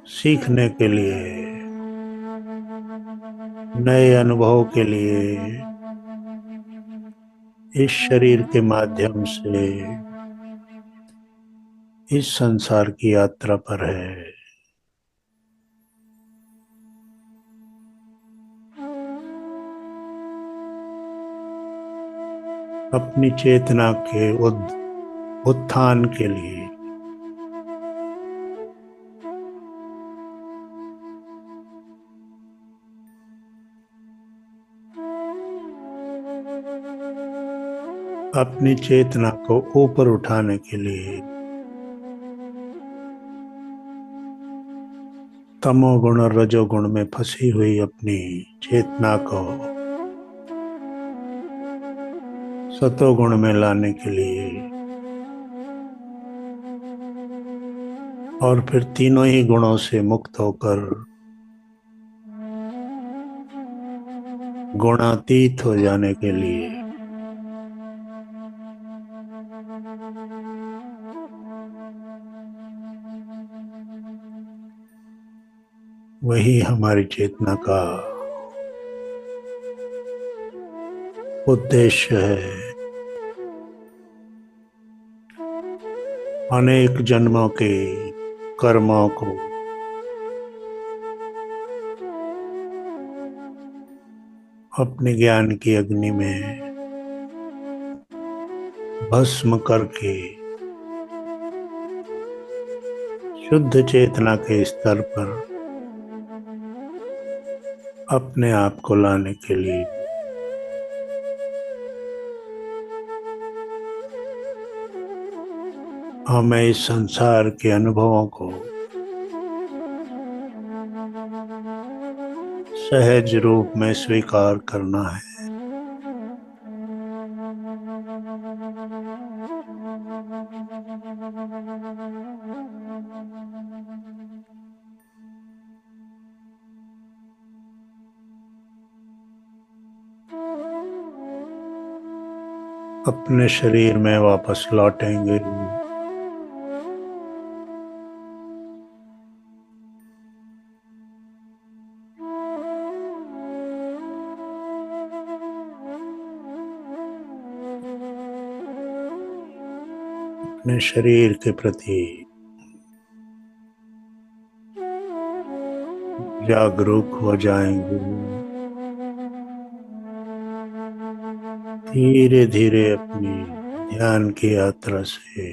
सीखने के लिए, नए अनुभव के लिए इस शरीर के माध्यम से इस संसार की यात्रा पर है। अपनी चेतना के उत्थान के लिए अपनी चेतना को ऊपर उठाने के लिए तमोगुण और रजोगुण में फंसी हुई अपनी चेतना को सतोगुण में लाने के लिए और फिर तीनों ही गुणों से मुक्त होकर गुणातीत हो जाने के लिए वही हमारी चेतना का उद्देश्य है। अनेक जन्मों के कर्मों को अपने ज्ञान की अग्नि में भस्म करके शुद्ध चेतना के स्तर पर अपने आप को लाने के लिए हमें इस संसार के अनुभवों को सहज रूप में स्वीकार करना है। अपने शरीर में वापस लौटेंगे। अपने शरीर के प्रति जागरूक हो जाएंगे। धीरे धीरे अपनी ध्यान की यात्रा से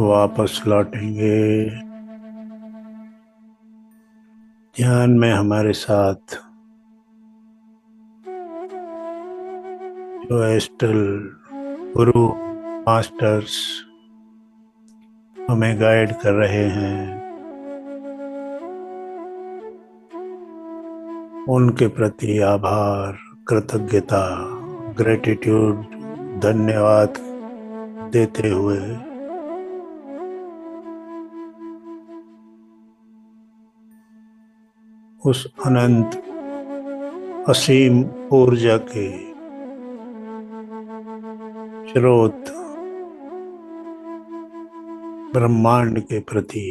वापस लौटेंगे। ध्यान में हमारे साथ जो एस्ट्रल गुरु मास्टर्स हमें गाइड कर रहे हैं, उनके प्रति आभार, कृतज्ञता, ग्रेटिट्यूड, धन्यवाद देते हुए उस अनंत असीम ऊर्जा के स्रोत ब्रह्मांड के प्रति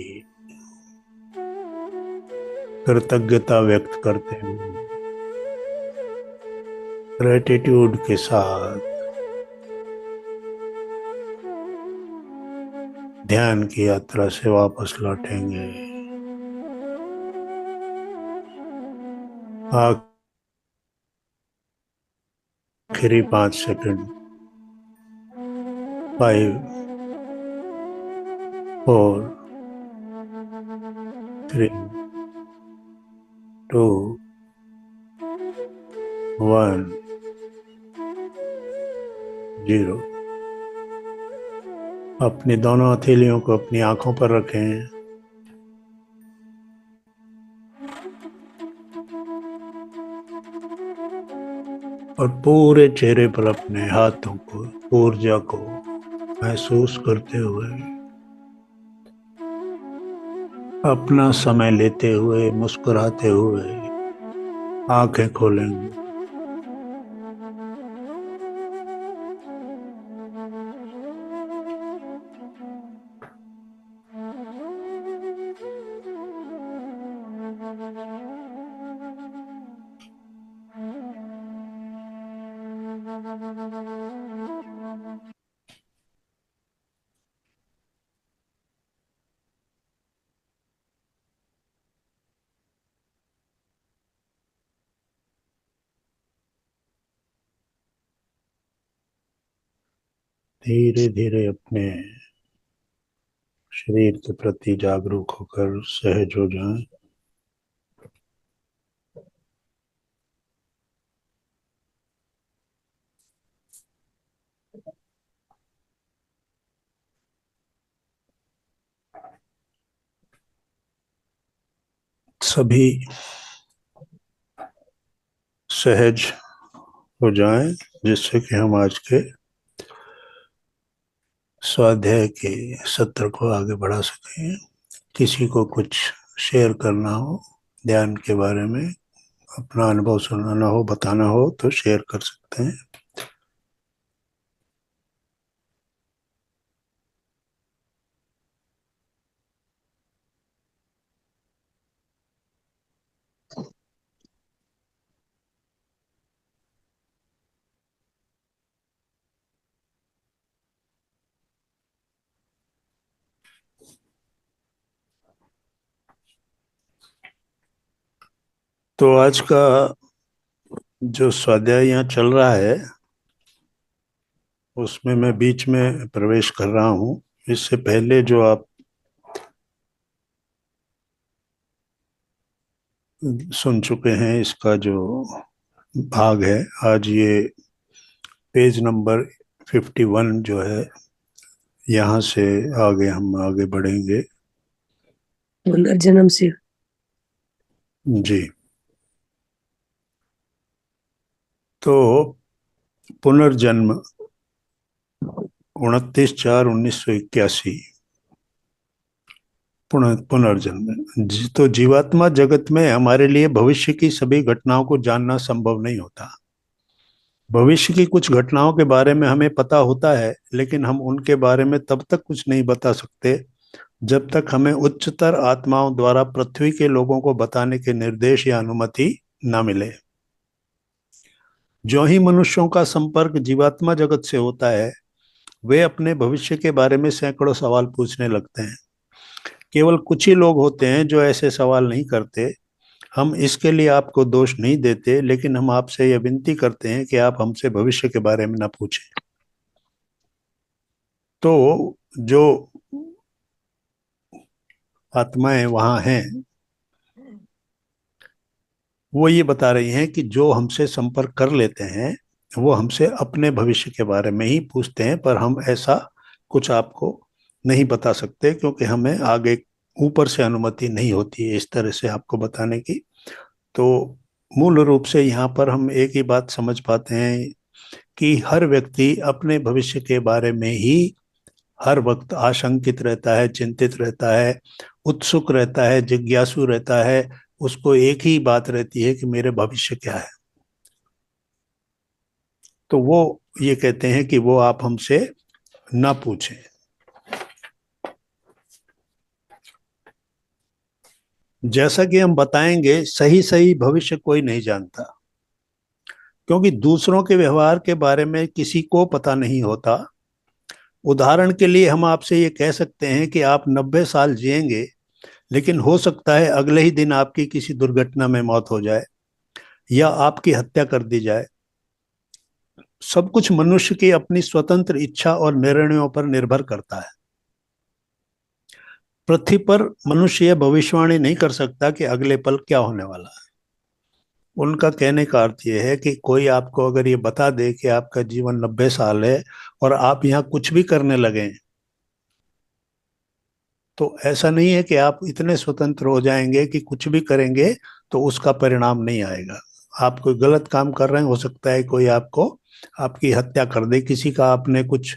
कृतज्ञता व्यक्त करते हुए ग्रेटिट्यूड के साथ ध्यान की यात्रा से वापस लौटेंगे। आखिरी 5 सेकंड 5 4 3 2 1 0। अपनी दोनों हथेलियों को अपनी आंखों पर रखें और पूरे चेहरे पर अपने हाथों को, ऊर्जा को महसूस करते हुए अपना समय लेते हुए मुस्कुराते हुए आंखें खोलेंगे। धीरे धीरे अपने शरीर के प्रति जागरूक होकर सहज हो जाएं। सभी सहज हो जाएं, जिससे कि हम आज के स्वाध्याय के सत्र को आगे बढ़ा सकें। किसी को कुछ शेयर करना हो ध्यान के बारे में, अपना अनुभव सुनाना हो, बताना हो तो शेयर कर सकते हैं। तो आज का जो स्वाध्याय यहाँ चल रहा है उसमें मैं बीच में प्रवेश कर रहा हूँ। इससे पहले जो आप सुन चुके हैं, इसका जो भाग है, आज ये पेज नंबर 51 जो है, यहाँ से आगे हम आगे बढ़ेंगे। पुनर्जन्म से जी। तो पुनर्जन्म 29/4/1981 पुनर्जन्म। तो जीवात्मा जगत में हमारे लिए भविष्य की सभी घटनाओं को जानना संभव नहीं होता। भविष्य की कुछ घटनाओं के बारे में हमें पता होता है, लेकिन हम उनके बारे में तब तक कुछ नहीं बता सकते जब तक हमें उच्चतर आत्माओं द्वारा पृथ्वी के लोगों को बताने के निर्देश या अनुमति न मिले। जो ही मनुष्यों का संपर्क जीवात्मा जगत से होता है, वे अपने भविष्य के बारे में सैकड़ों सवाल पूछने लगते हैं। केवल कुछ ही लोग होते हैं जो ऐसे सवाल नहीं करते। हम इसके लिए आपको दोष नहीं देते, लेकिन हम आपसे यह विनती करते हैं कि आप हमसे भविष्य के बारे में न पूछें। तो जो आत्माएं वहां हैं वो ये बता रही हैं कि जो हमसे संपर्क कर लेते हैं वो हमसे अपने भविष्य के बारे में ही पूछते हैं, पर हम ऐसा कुछ आपको नहीं बता सकते क्योंकि हमें आगे ऊपर से अनुमति नहीं होती है इस तरह से आपको बताने की। तो मूल रूप से यहाँ पर हम एक ही बात समझ पाते हैं कि हर व्यक्ति अपने भविष्य के बारे में ही हर वक्त आशंकित रहता है, चिंतित रहता है, उत्सुक रहता है, जिज्ञासु रहता है। उसको एक ही बात रहती है कि मेरे भविष्य क्या है। तो वो ये कहते हैं कि वो आप हमसे ना पूछें। जैसा कि हम बताएंगे, सही सही भविष्य कोई नहीं जानता, क्योंकि दूसरों के व्यवहार के बारे में किसी को पता नहीं होता। उदाहरण के लिए हम आपसे ये कह सकते हैं कि आप 90 साल जिएंगे, लेकिन हो सकता है अगले ही दिन आपकी किसी दुर्घटना में मौत हो जाए या आपकी हत्या कर दी जाए। सब कुछ मनुष्य की अपनी स्वतंत्र इच्छा और निर्णयों पर निर्भर करता है। पृथ्वी पर मनुष्य यह भविष्यवाणी नहीं कर सकता कि अगले पल क्या होने वाला है। उनका कहने का अर्थ यह है कि कोई आपको अगर ये बता दे कि आपका जीवन 90 साल है और आप यहाँ कुछ भी करने लगे, तो ऐसा नहीं है कि आप इतने स्वतंत्र हो जाएंगे कि कुछ भी करेंगे तो उसका परिणाम नहीं आएगा। आप कोई गलत काम कर रहे हैं, हो सकता है कोई आपको आपकी हत्या कर दे, किसी का आपने कुछ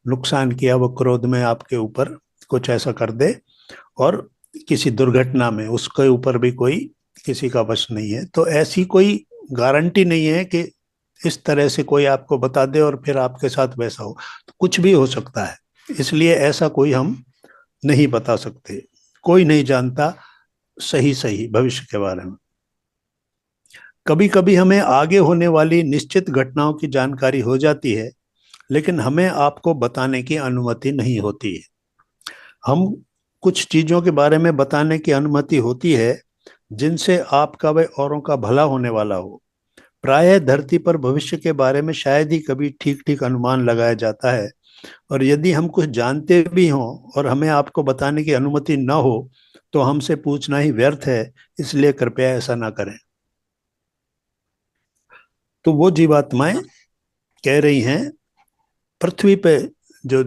नुकसान किया, वो क्रोध में आपके ऊपर कुछ ऐसा कर दे, और किसी दुर्घटना में उसके ऊपर भी कोई किसी का वश नहीं है। तो ऐसी कोई गारंटी नहीं है कि इस तरह से कोई आपको बता दे और फिर आपके साथ वैसा हो। तो कुछ भी हो सकता है, इसलिए ऐसा कोई हम नहीं बता सकते। कोई नहीं जानता सही सही भविष्य के बारे में। कभी कभी हमें आगे होने वाली निश्चित घटनाओं की जानकारी हो जाती है, लेकिन हमें आपको बताने की अनुमति नहीं होती है। हम कुछ चीजों के बारे में बताने की अनुमति होती है जिनसे आपका व औरों का भला होने वाला हो, प्रायः धरती पर भविष्य के बारे में शायद ही कभी ठीक ठीक अनुमान लगाया जाता है, और यदि हम कुछ जानते भी हों और हमें आपको बताने की अनुमति न हो तो हमसे पूछना ही व्यर्थ है, इसलिए कृपया ऐसा ना करें। तो वो जीवात्माएं कह रही हैं, पृथ्वी पे जो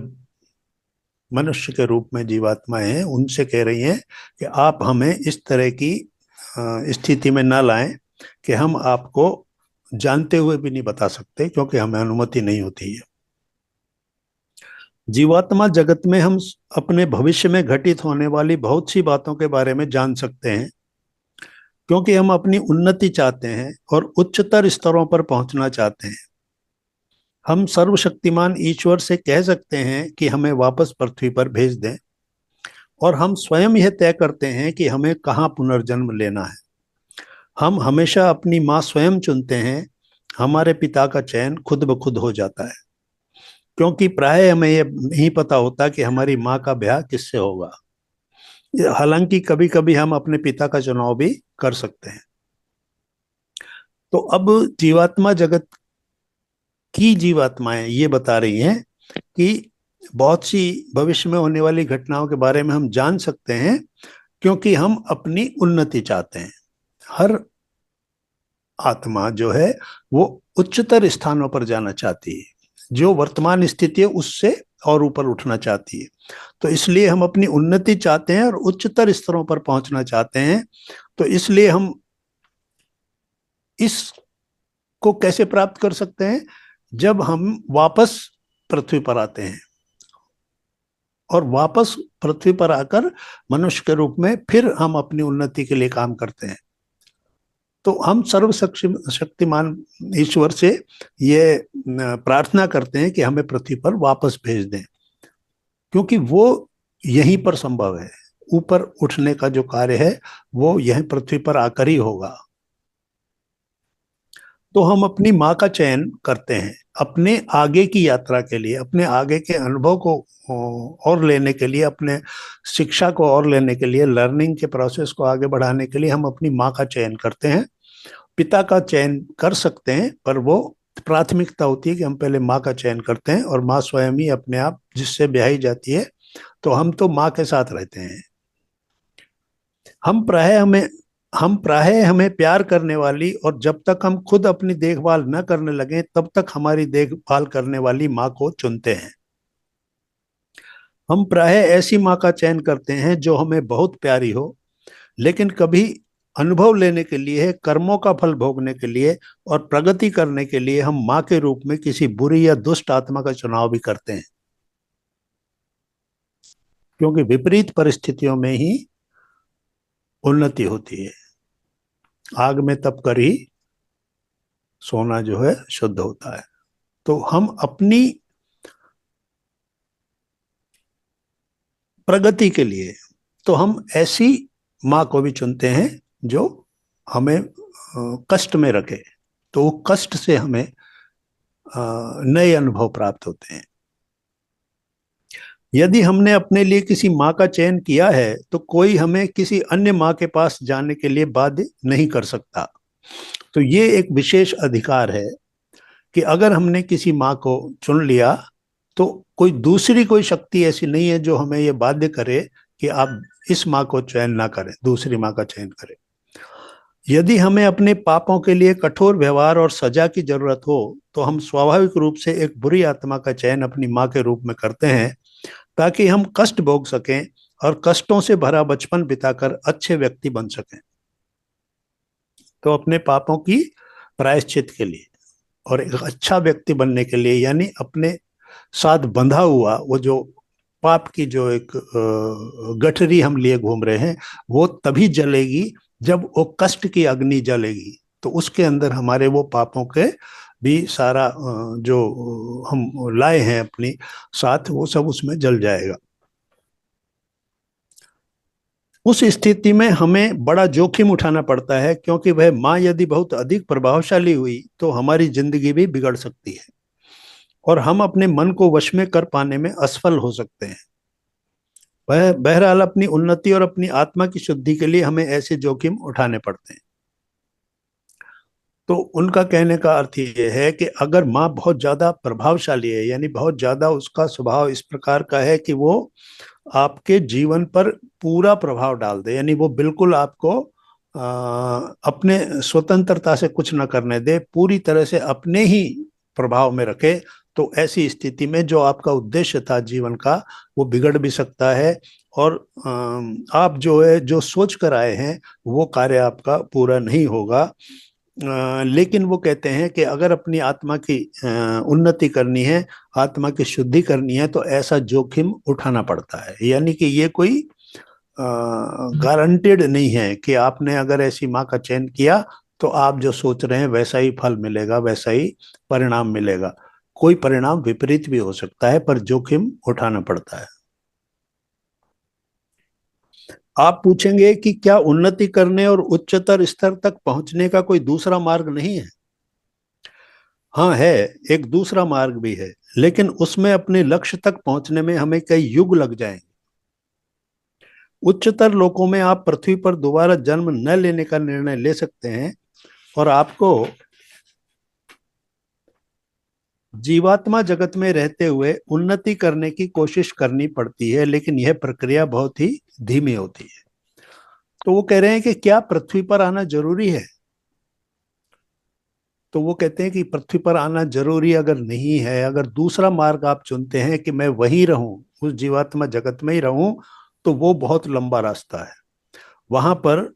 मनुष्य के रूप में जीवात्माएं हैं उनसे कह रही हैं कि आप हमें इस तरह की स्थिति में न लाएं कि हम आपको जानते हुए भी नहीं बता सकते, क्योंकि हमें अनुमति नहीं होती है। जीवात्मा जगत में हम अपने भविष्य में घटित होने वाली बहुत सी बातों के बारे में जान सकते हैं, क्योंकि हम अपनी उन्नति चाहते हैं और उच्चतर स्तरों पर पहुंचना चाहते हैं। हम सर्वशक्तिमान ईश्वर से कह सकते हैं कि हमें वापस पृथ्वी पर भेज दें, और हम स्वयं यह तय करते हैं कि हमें कहाँ पुनर्जन्म लेना है। हम हमेशा अपनी माँ स्वयं चुनते हैं, हमारे पिता का चयन खुद ब खुद हो जाता है, क्योंकि प्राय हमें यह नहीं पता होता कि हमारी माँ का ब्याह किससे होगा। हालांकि कभी कभी हम अपने पिता का चुनाव भी कर सकते हैं। तो अब जीवात्मा जगत की जीवात्माएं ये बता रही हैं कि बहुत सी भविष्य में होने वाली घटनाओं के बारे में हम जान सकते हैं, क्योंकि हम अपनी उन्नति चाहते हैं। हर आत्मा जो है वो उच्चतर स्थानों पर जाना चाहती है, जो वर्तमान स्थिति है उससे और ऊपर उठना चाहती है। तो इसलिए हम अपनी उन्नति चाहते हैं और उच्चतर स्तरों पर पहुंचना चाहते हैं। तो इसलिए हम इसको कैसे प्राप्त कर सकते हैं? जब हम वापस पृथ्वी पर आते हैं और वापस पृथ्वी पर आकर मनुष्य के रूप में फिर हम अपनी उन्नति के लिए काम करते हैं। तो हम सर्वशक्तिमान ईश्वर से ये प्रार्थना करते हैं कि हमें पृथ्वी पर वापस भेज दें, क्योंकि वो यहीं पर संभव है। ऊपर उठने का जो कार्य है वो यहीं पृथ्वी पर आकर ही होगा। तो हम अपनी माँ का चयन करते हैं अपने आगे की यात्रा के लिए, अपने आगे के अनुभव को और लेने के लिए, अपने शिक्षा को और लेने के लिए, लर्निंग के प्रोसेस को आगे बढ़ाने के लिए हम अपनी माँ का चयन करते हैं। पिता का चयन कर सकते हैं, पर वो प्राथमिकता होती है कि हम पहले माँ का चयन करते हैं, और माँ स्वयं ही अपने आप जिससे ब्याही जाती है, तो हम तो माँ के साथ रहते हैं। हम प्राय हमें प्यार करने वाली, और जब तक हम खुद अपनी देखभाल न करने लगे तब तक हमारी देखभाल करने वाली माँ को चुनते हैं। हम प्राय ऐसी माँ का चयन करते हैं जो हमें बहुत प्यारी हो, लेकिन कभी अनुभव लेने के लिए, कर्मों का फल भोगने के लिए और प्रगति करने के लिए हम माँ के रूप में किसी बुरी या दुष्ट आत्मा का चुनाव भी करते हैं, क्योंकि विपरीत परिस्थितियों में ही उन्नति होती है। आग में तप कर ही सोना जो है शुद्ध होता है। तो हम अपनी प्रगति के लिए तो हम ऐसी माँ को भी चुनते हैं जो हमें कष्ट में रखे, तो वो कष्ट से हमें नए अनुभव प्राप्त होते हैं। यदि हमने अपने लिए किसी माँ का चयन किया है तो कोई हमें किसी अन्य माँ के पास जाने के लिए बाध्य नहीं कर सकता। तो ये एक विशेष अधिकार है कि अगर हमने किसी माँ को चुन लिया तो कोई शक्ति ऐसी नहीं है जो हमें ये बाध्य करे कि आप इस माँ को चयन ना करें, दूसरी माँ का चयन करें। यदि हमें अपने पापों के लिए कठोर व्यवहार और सजा की जरूरत हो तो हम स्वाभाविक रूप से एक बुरी आत्मा का चयन अपनी माँ के रूप में करते हैं, ताकि हम कष्ट भोग सकें और कष्टों से भरा बचपन बिताकर अच्छे व्यक्ति बन सकें। तो अपने पापों की प्रायश्चित के लिए और एक अच्छा व्यक्ति बनने के लिए, यानी अपने साथ बंधा हुआ वो जो पाप की जो एक गठरी हम लिए घूम रहे हैं, वो तभी जलेगी जब वो कष्ट की अग्नि जलेगी। तो उसके अंदर हमारे वो पापों के भी सारा जो हम लाए हैं अपनी साथ, वो सब उसमें जल जाएगा। उस स्थिति में हमें बड़ा जोखिम उठाना पड़ता है, क्योंकि वह माँ यदि बहुत अधिक प्रभावशाली हुई तो हमारी जिंदगी भी बिगड़ सकती है और हम अपने मन को वश में कर पाने में असफल हो सकते हैं। वह बहरहाल अपनी उन्नति और अपनी आत्मा की शुद्धि के लिए हमें ऐसे जोखिम उठाने पड़ते हैं। तो उनका कहने का अर्थ ये है कि अगर माँ बहुत ज्यादा प्रभावशाली है, यानी बहुत ज्यादा उसका स्वभाव इस प्रकार का है कि वो आपके जीवन पर पूरा प्रभाव डाल दे, यानी वो बिल्कुल आपको अपने स्वतंत्रता से कुछ न करने दे, पूरी तरह से अपने ही प्रभाव में रखे, तो ऐसी स्थिति में जो आपका उद्देश्य था जीवन का वो बिगड़ भी सकता है, और आप जो है जो सोच कर आए हैं वो कार्य आपका पूरा नहीं होगा। लेकिन वो कहते हैं कि अगर अपनी आत्मा की उन्नति करनी है, आत्मा की शुद्धि करनी है, तो ऐसा जोखिम उठाना पड़ता है। यानी कि ये कोई गारंटेड नहीं है कि आपने अगर ऐसी माँ का चयन किया तो आप जो सोच रहे हैं वैसा ही फल मिलेगा, वैसा ही परिणाम मिलेगा। कोई परिणाम विपरीत भी हो सकता है, पर जोखिम उठाना पड़ता है। आप पूछेंगे कि क्या उन्नति करने और उच्चतर स्तर तक पहुंचने का कोई दूसरा मार्ग नहीं है? हाँ है, एक दूसरा मार्ग भी है, लेकिन उसमें अपने लक्ष्य तक पहुंचने में हमें कई युग लग जाएंगे। उच्चतर लोकों में आप पृथ्वी पर दोबारा जन्म न लेने का निर्णय ले सकते हैं, और आपको जीवात्मा जगत में रहते हुए उन्नति करने की कोशिश करनी पड़ती है, लेकिन यह प्रक्रिया बहुत ही धीमी होती है। तो वो कह रहे हैं कि क्या पृथ्वी पर आना जरूरी है? तो वो कहते हैं कि पृथ्वी पर आना जरूरी अगर नहीं है, अगर दूसरा मार्ग आप चुनते हैं कि मैं वहीं रहूं, उस जीवात्मा जगत में ही रहूं, तो वो बहुत लंबा रास्ता है। वहां पर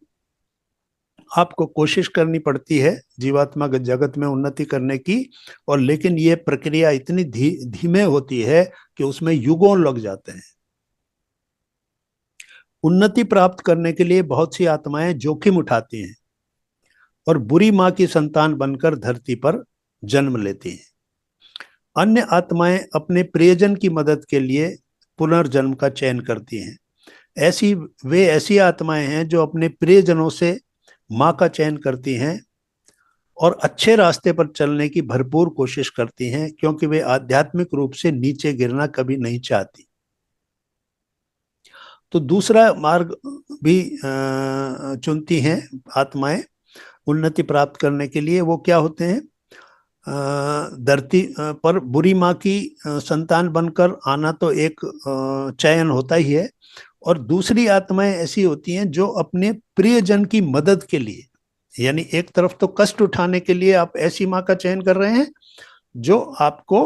आपको कोशिश करनी पड़ती है जीवात्मा जगत में उन्नति करने की, और लेकिन ये प्रक्रिया इतनी धीमे होती है कि उसमें युगों लग जाते हैं। उन्नति प्राप्त करने के लिए बहुत सी आत्माएं जोखिम उठाती हैं और बुरी माँ की संतान बनकर धरती पर जन्म लेती हैं। अन्य आत्माएं अपने प्रियजन की मदद के लिए पुनर्जन्म का चयन करती हैं। ऐसी आत्माएं हैं जो अपने प्रियजनों से माँ का चयन करती हैं और अच्छे रास्ते पर चलने की भरपूर कोशिश करती हैं, क्योंकि वे आध्यात्मिक रूप से नीचे गिरना कभी नहीं चाहती। तो दूसरा मार्ग भी चुनती हैं आत्माएं उन्नति प्राप्त करने के लिए। वो क्या होते हैं? धरती पर बुरी माँ की संतान बनकर आना तो एक चयन होता ही है, और दूसरी आत्माएं ऐसी होती हैं जो अपने प्रियजन की मदद के लिए, यानी एक तरफ तो कष्ट उठाने के लिए आप ऐसी माँ का चयन कर रहे हैं जो आपको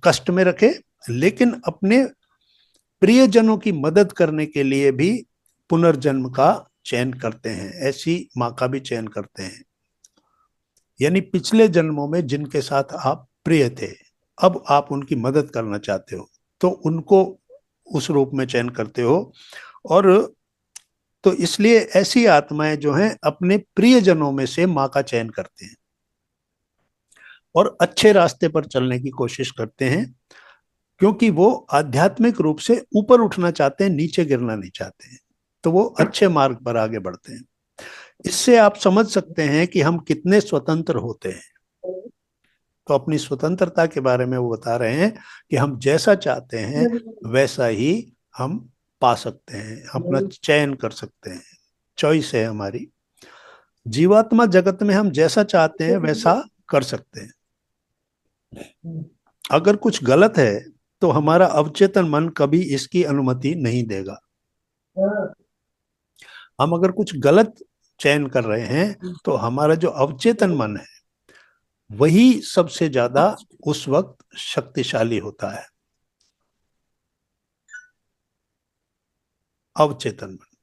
कष्ट में रखे, लेकिन अपने प्रियजनों की मदद करने के लिए भी पुनर्जन्म का चयन करते हैं, ऐसी माँ का भी चयन करते हैं। यानी पिछले जन्मों में जिनके साथ आप प्रिय थे, अब आप उनकी मदद करना चाहते हो, तो उनको उस रूप में चयन करते हो। और तो इसलिए ऐसी आत्माएं जो हैं अपने प्रियजनों में से माँ का चयन करते हैं और अच्छे रास्ते पर चलने की कोशिश करते हैं, क्योंकि वो आध्यात्मिक रूप से ऊपर उठना चाहते हैं, नीचे गिरना नहीं चाहते हैं। तो वो अच्छे मार्ग पर आगे बढ़ते हैं। इससे आप समझ सकते हैं कि हम कितने स्वतंत्र होते हैं। तो अपनी स्वतंत्रता के बारे में वो बता रहे हैं कि हम जैसा चाहते हैं वैसा ही हम पा सकते हैं, अपना चयन कर सकते हैं, चॉइस है हमारी। जीवात्मा जगत में हम जैसा चाहते हैं वैसा कर सकते हैं। अगर कुछ गलत है तो हमारा अवचेतन मन कभी इसकी अनुमति नहीं देगा। हम अगर कुछ गलत चयन कर रहे हैं तो हमारा जो अवचेतन मन है वही सबसे ज्यादा उस वक्त शक्तिशाली होता है, अवचेतन मन।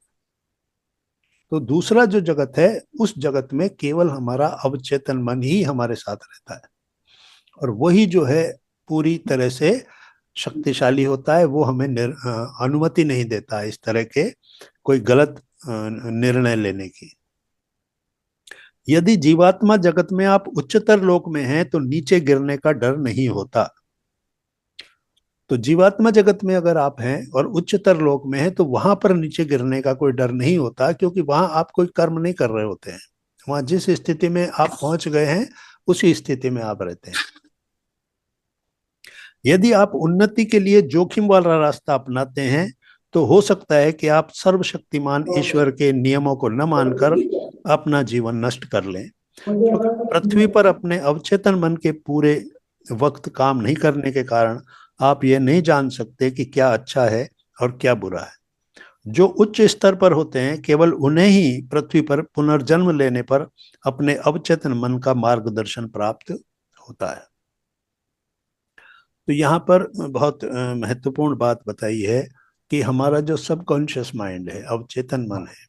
तो दूसरा जो जगत है, उस जगत में केवल हमारा अवचेतन मन ही हमारे साथ रहता है, और वही जो है पूरी तरह से शक्तिशाली होता है। वो हमें अनुमति नहीं देता इस तरह के कोई गलत निर्णय लेने की। यदि जीवात्मा जगत में आप उच्चतर लोक में हैं तो नीचे गिरने का डर नहीं होता। तो जीवात्मा जगत में अगर आप हैं और उच्चतर लोक में हैं तो वहां पर नीचे गिरने का कोई डर नहीं होता, क्योंकि वहां आप कोई कर्म नहीं कर रहे होते हैं। वहां जिस स्थिति में आप पहुंच गए हैं उसी स्थिति में आप रहते हैं। यदि आप उन्नति के लिए जोखिम वाला रास्ता अपनाते हैं तो हो सकता है कि आप सर्वशक्तिमान ईश्वर के नियमों को न मानकर अपना जीवन नष्ट कर लें। क्योंकि पृथ्वी पर अपने अवचेतन मन के पूरे वक्त काम नहीं करने के कारण आप ये नहीं जान सकते कि क्या अच्छा है और क्या बुरा है। जो उच्च स्तर पर होते हैं केवल उन्हें ही पृथ्वी पर पुनर्जन्म लेने पर अपने अवचेतन मन का मार्गदर्शन प्राप्त होता है। तो यहाँ पर बहुत महत्वपूर्ण बात बताई है कि हमारा जो सबकॉन्शियस माइंड है, अवचेतन मन है,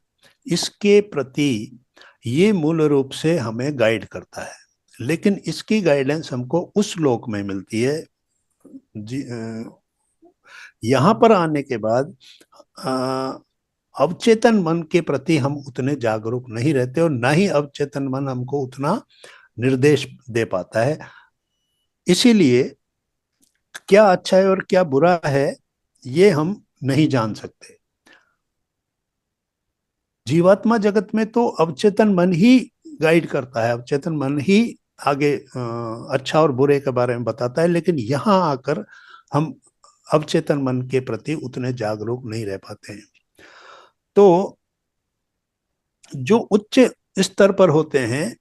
इसके प्रति ये मूल रूप से हमें गाइड करता है, लेकिन इसकी गाइडेंस हमको उस लोक में मिलती है। यहाँ पर आने के बाद अवचेतन मन के प्रति हम उतने जागरूक नहीं रहते और ना ही अवचेतन मन हमको उतना निर्देश दे पाता है। इसीलिए क्या अच्छा है और क्या बुरा है ये हम नहीं जान सकते। जीवात्मा जगत में तो अवचेतन मन ही गाइड करता है, अवचेतन मन ही आगे अच्छा और बुरे के बारे में बताता है, लेकिन यहाँ आकर हम अवचेतन मन के प्रति उतने जागरूक नहीं रह पाते हैं। तो जो उच्च स्तर पर होते हैं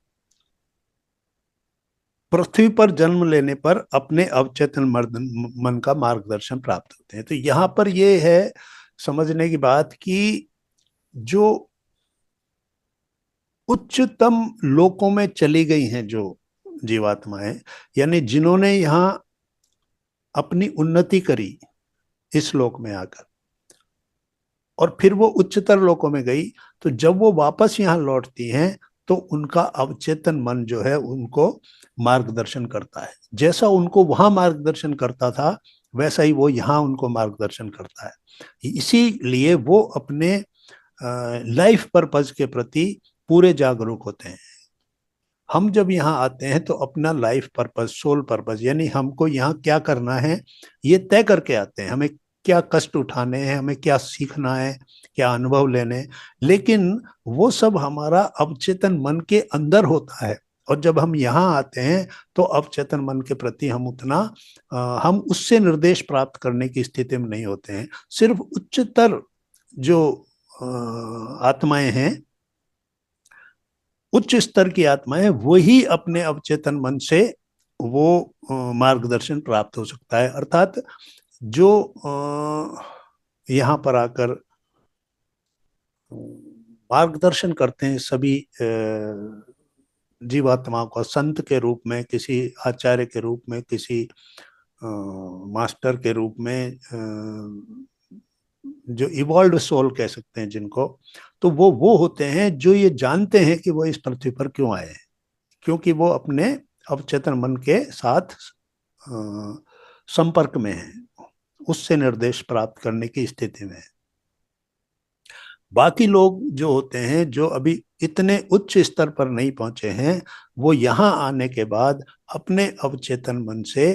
पृथ्वी पर जन्म लेने पर अपने अवचेतन मन का मार्गदर्शन प्राप्त होते हैं। तो यहाँ पर ये है समझने की बात कि जो उच्चतम लोकों में चली गई हैं जो जीवात्माएं, यानी जिन्होंने यहाँ अपनी उन्नति करी इस लोक में आकर और फिर वो उच्चतर लोकों में गई, तो जब वो वापस यहाँ लौटती हैं तो उनका अवचेतन मन जो है उनको मार्गदर्शन करता है। जैसा उनको वहां मार्गदर्शन करता था वैसा ही वो यहाँ उनको मार्गदर्शन करता है। इसीलिए वो अपने लाइफ पर्पज के प्रति पूरे जागरूक होते हैं। हम जब यहाँ आते हैं तो अपना लाइफ पर्पज, सोल पर्पज, यानी हमको यहाँ क्या करना है ये तय करके आते हैं। हमें क्या कष्ट उठाने हैं, हमें क्या सीखना है, क्या अनुभव लेने, लेकिन वो सब हमारा अवचेतन मन के अंदर होता है। और जब हम यहाँ आते हैं तो अवचेतन मन के प्रति हम उतना हम उससे निर्देश प्राप्त करने की स्थिति में नहीं होते हैं। सिर्फ उच्चतर जो आत्माएं हैं, उच्च स्तर की आत्माएं, वही अपने अवचेतन मन से वो मार्गदर्शन प्राप्त हो सकता है। अर्थात जो यहाँ पर आकर मार्गदर्शन करते हैं सभी जीवात्माओं का, संत के रूप में, किसी आचार्य के रूप में, किसी मास्टर के रूप में, जो इवॉल्व्ड सोल कह सकते हैं जिनको, तो वो होते हैं जो ये जानते हैं कि वो इस पृथ्वी पर क्यों आए हैं, क्योंकि वो अपने अवचेतन मन के साथ संपर्क में है, उससे निर्देश प्राप्त करने की स्थिति में है। बाकी लोग जो होते हैं जो अभी इतने उच्च स्तर पर नहीं पहुंचे हैं, वो यहाँ आने के बाद अपने अवचेतन मन से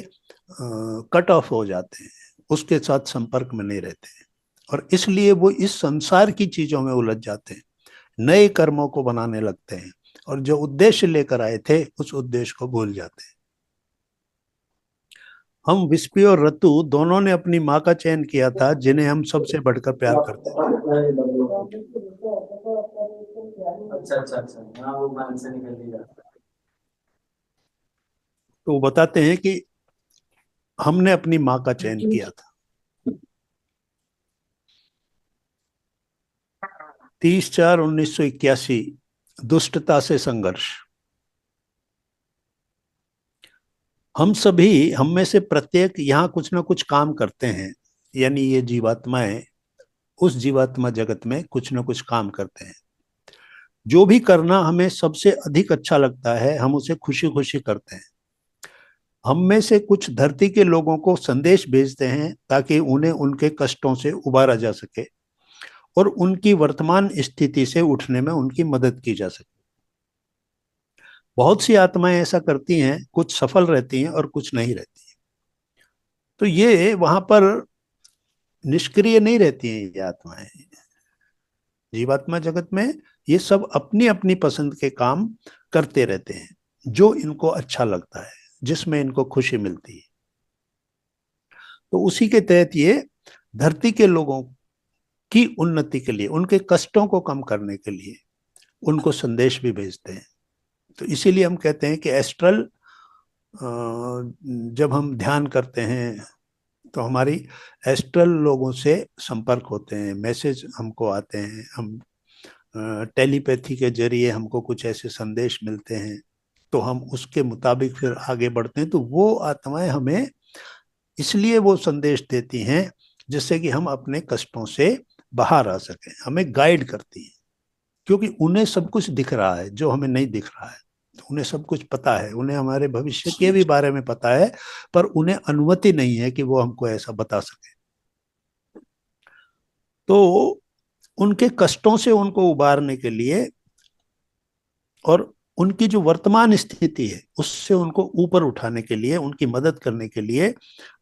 कट ऑफ हो जाते हैं, उसके साथ संपर्क में नहीं रहते हैं और इसलिए वो इस संसार की चीजों में उलझ जाते हैं, नए कर्मों को बनाने लगते हैं और जो उद्देश्य लेकर आए थे उस उद्देश्य को भूल जाते हैं। हम विस्पी और रतु दोनों ने अपनी माँ का चयन किया था जिन्हें हम सबसे बढ़कर प्यार करते थे। अच्छा, वो मन से निकल लिया। तो वो बताते हैं कि हमने अपनी माँ का चयन किया था। 30/4/1981 दुष्टता से संघर्ष। हम सभी, हम में से प्रत्येक यहाँ कुछ ना कुछ काम करते हैं, यानी ये जीवात्माएं उस जीवात्मा जगत में कुछ ना कुछ काम करते हैं। जो भी करना हमें सबसे अधिक अच्छा लगता है हम उसे खुशी खुशी करते हैं। हम में से कुछ धरती के लोगों को संदेश भेजते हैं ताकि उन्हें उनके कष्टों से उबारा जा सके और उनकी वर्तमान स्थिति से उठने में उनकी मदद की जा सके। बहुत सी आत्माएं ऐसा करती हैं, कुछ सफल रहती हैं और कुछ नहीं रहती हैं। तो ये वहां पर निष्क्रिय नहीं रहती हैं ये आत्माएं। जीवात्मा जगत में ये सब अपनी अपनी पसंद के काम करते रहते हैं जो इनको अच्छा लगता है, जिसमें इनको खुशी मिलती है। तो उसी के तहत ये धरती के लोगों की उन्नति के लिए, उनके कष्टों को कम करने के लिए उनको संदेश भी भेजते हैं। तो इसीलिए हम कहते हैं कि एस्ट्रल, जब हम ध्यान करते हैं तो हमारी एस्ट्रल लोगों से संपर्क होते हैं, मैसेज हमको आते हैं, हम टेलीपैथी के जरिए हमको कुछ ऐसे संदेश मिलते हैं, तो हम उसके मुताबिक फिर आगे बढ़ते हैं। तो वो आत्माएं हमें इसलिए वो संदेश देती हैं जिससे कि हम अपने कष्टों से बाहर आ सकें, हमें गाइड करती हैं, क्योंकि उन्हें सब कुछ दिख रहा है जो हमें नहीं दिख रहा है। उन्हें सब कुछ पता है, उन्हें हमारे भविष्य के भी बारे में पता है, पर उन्हें अनुमति नहीं है कि वो हमको ऐसा बता सके। तो उनके कष्टों से उनको उबारने के लिए और उनकी जो वर्तमान स्थिति है उससे उनको ऊपर उठाने के लिए, उनकी मदद करने के लिए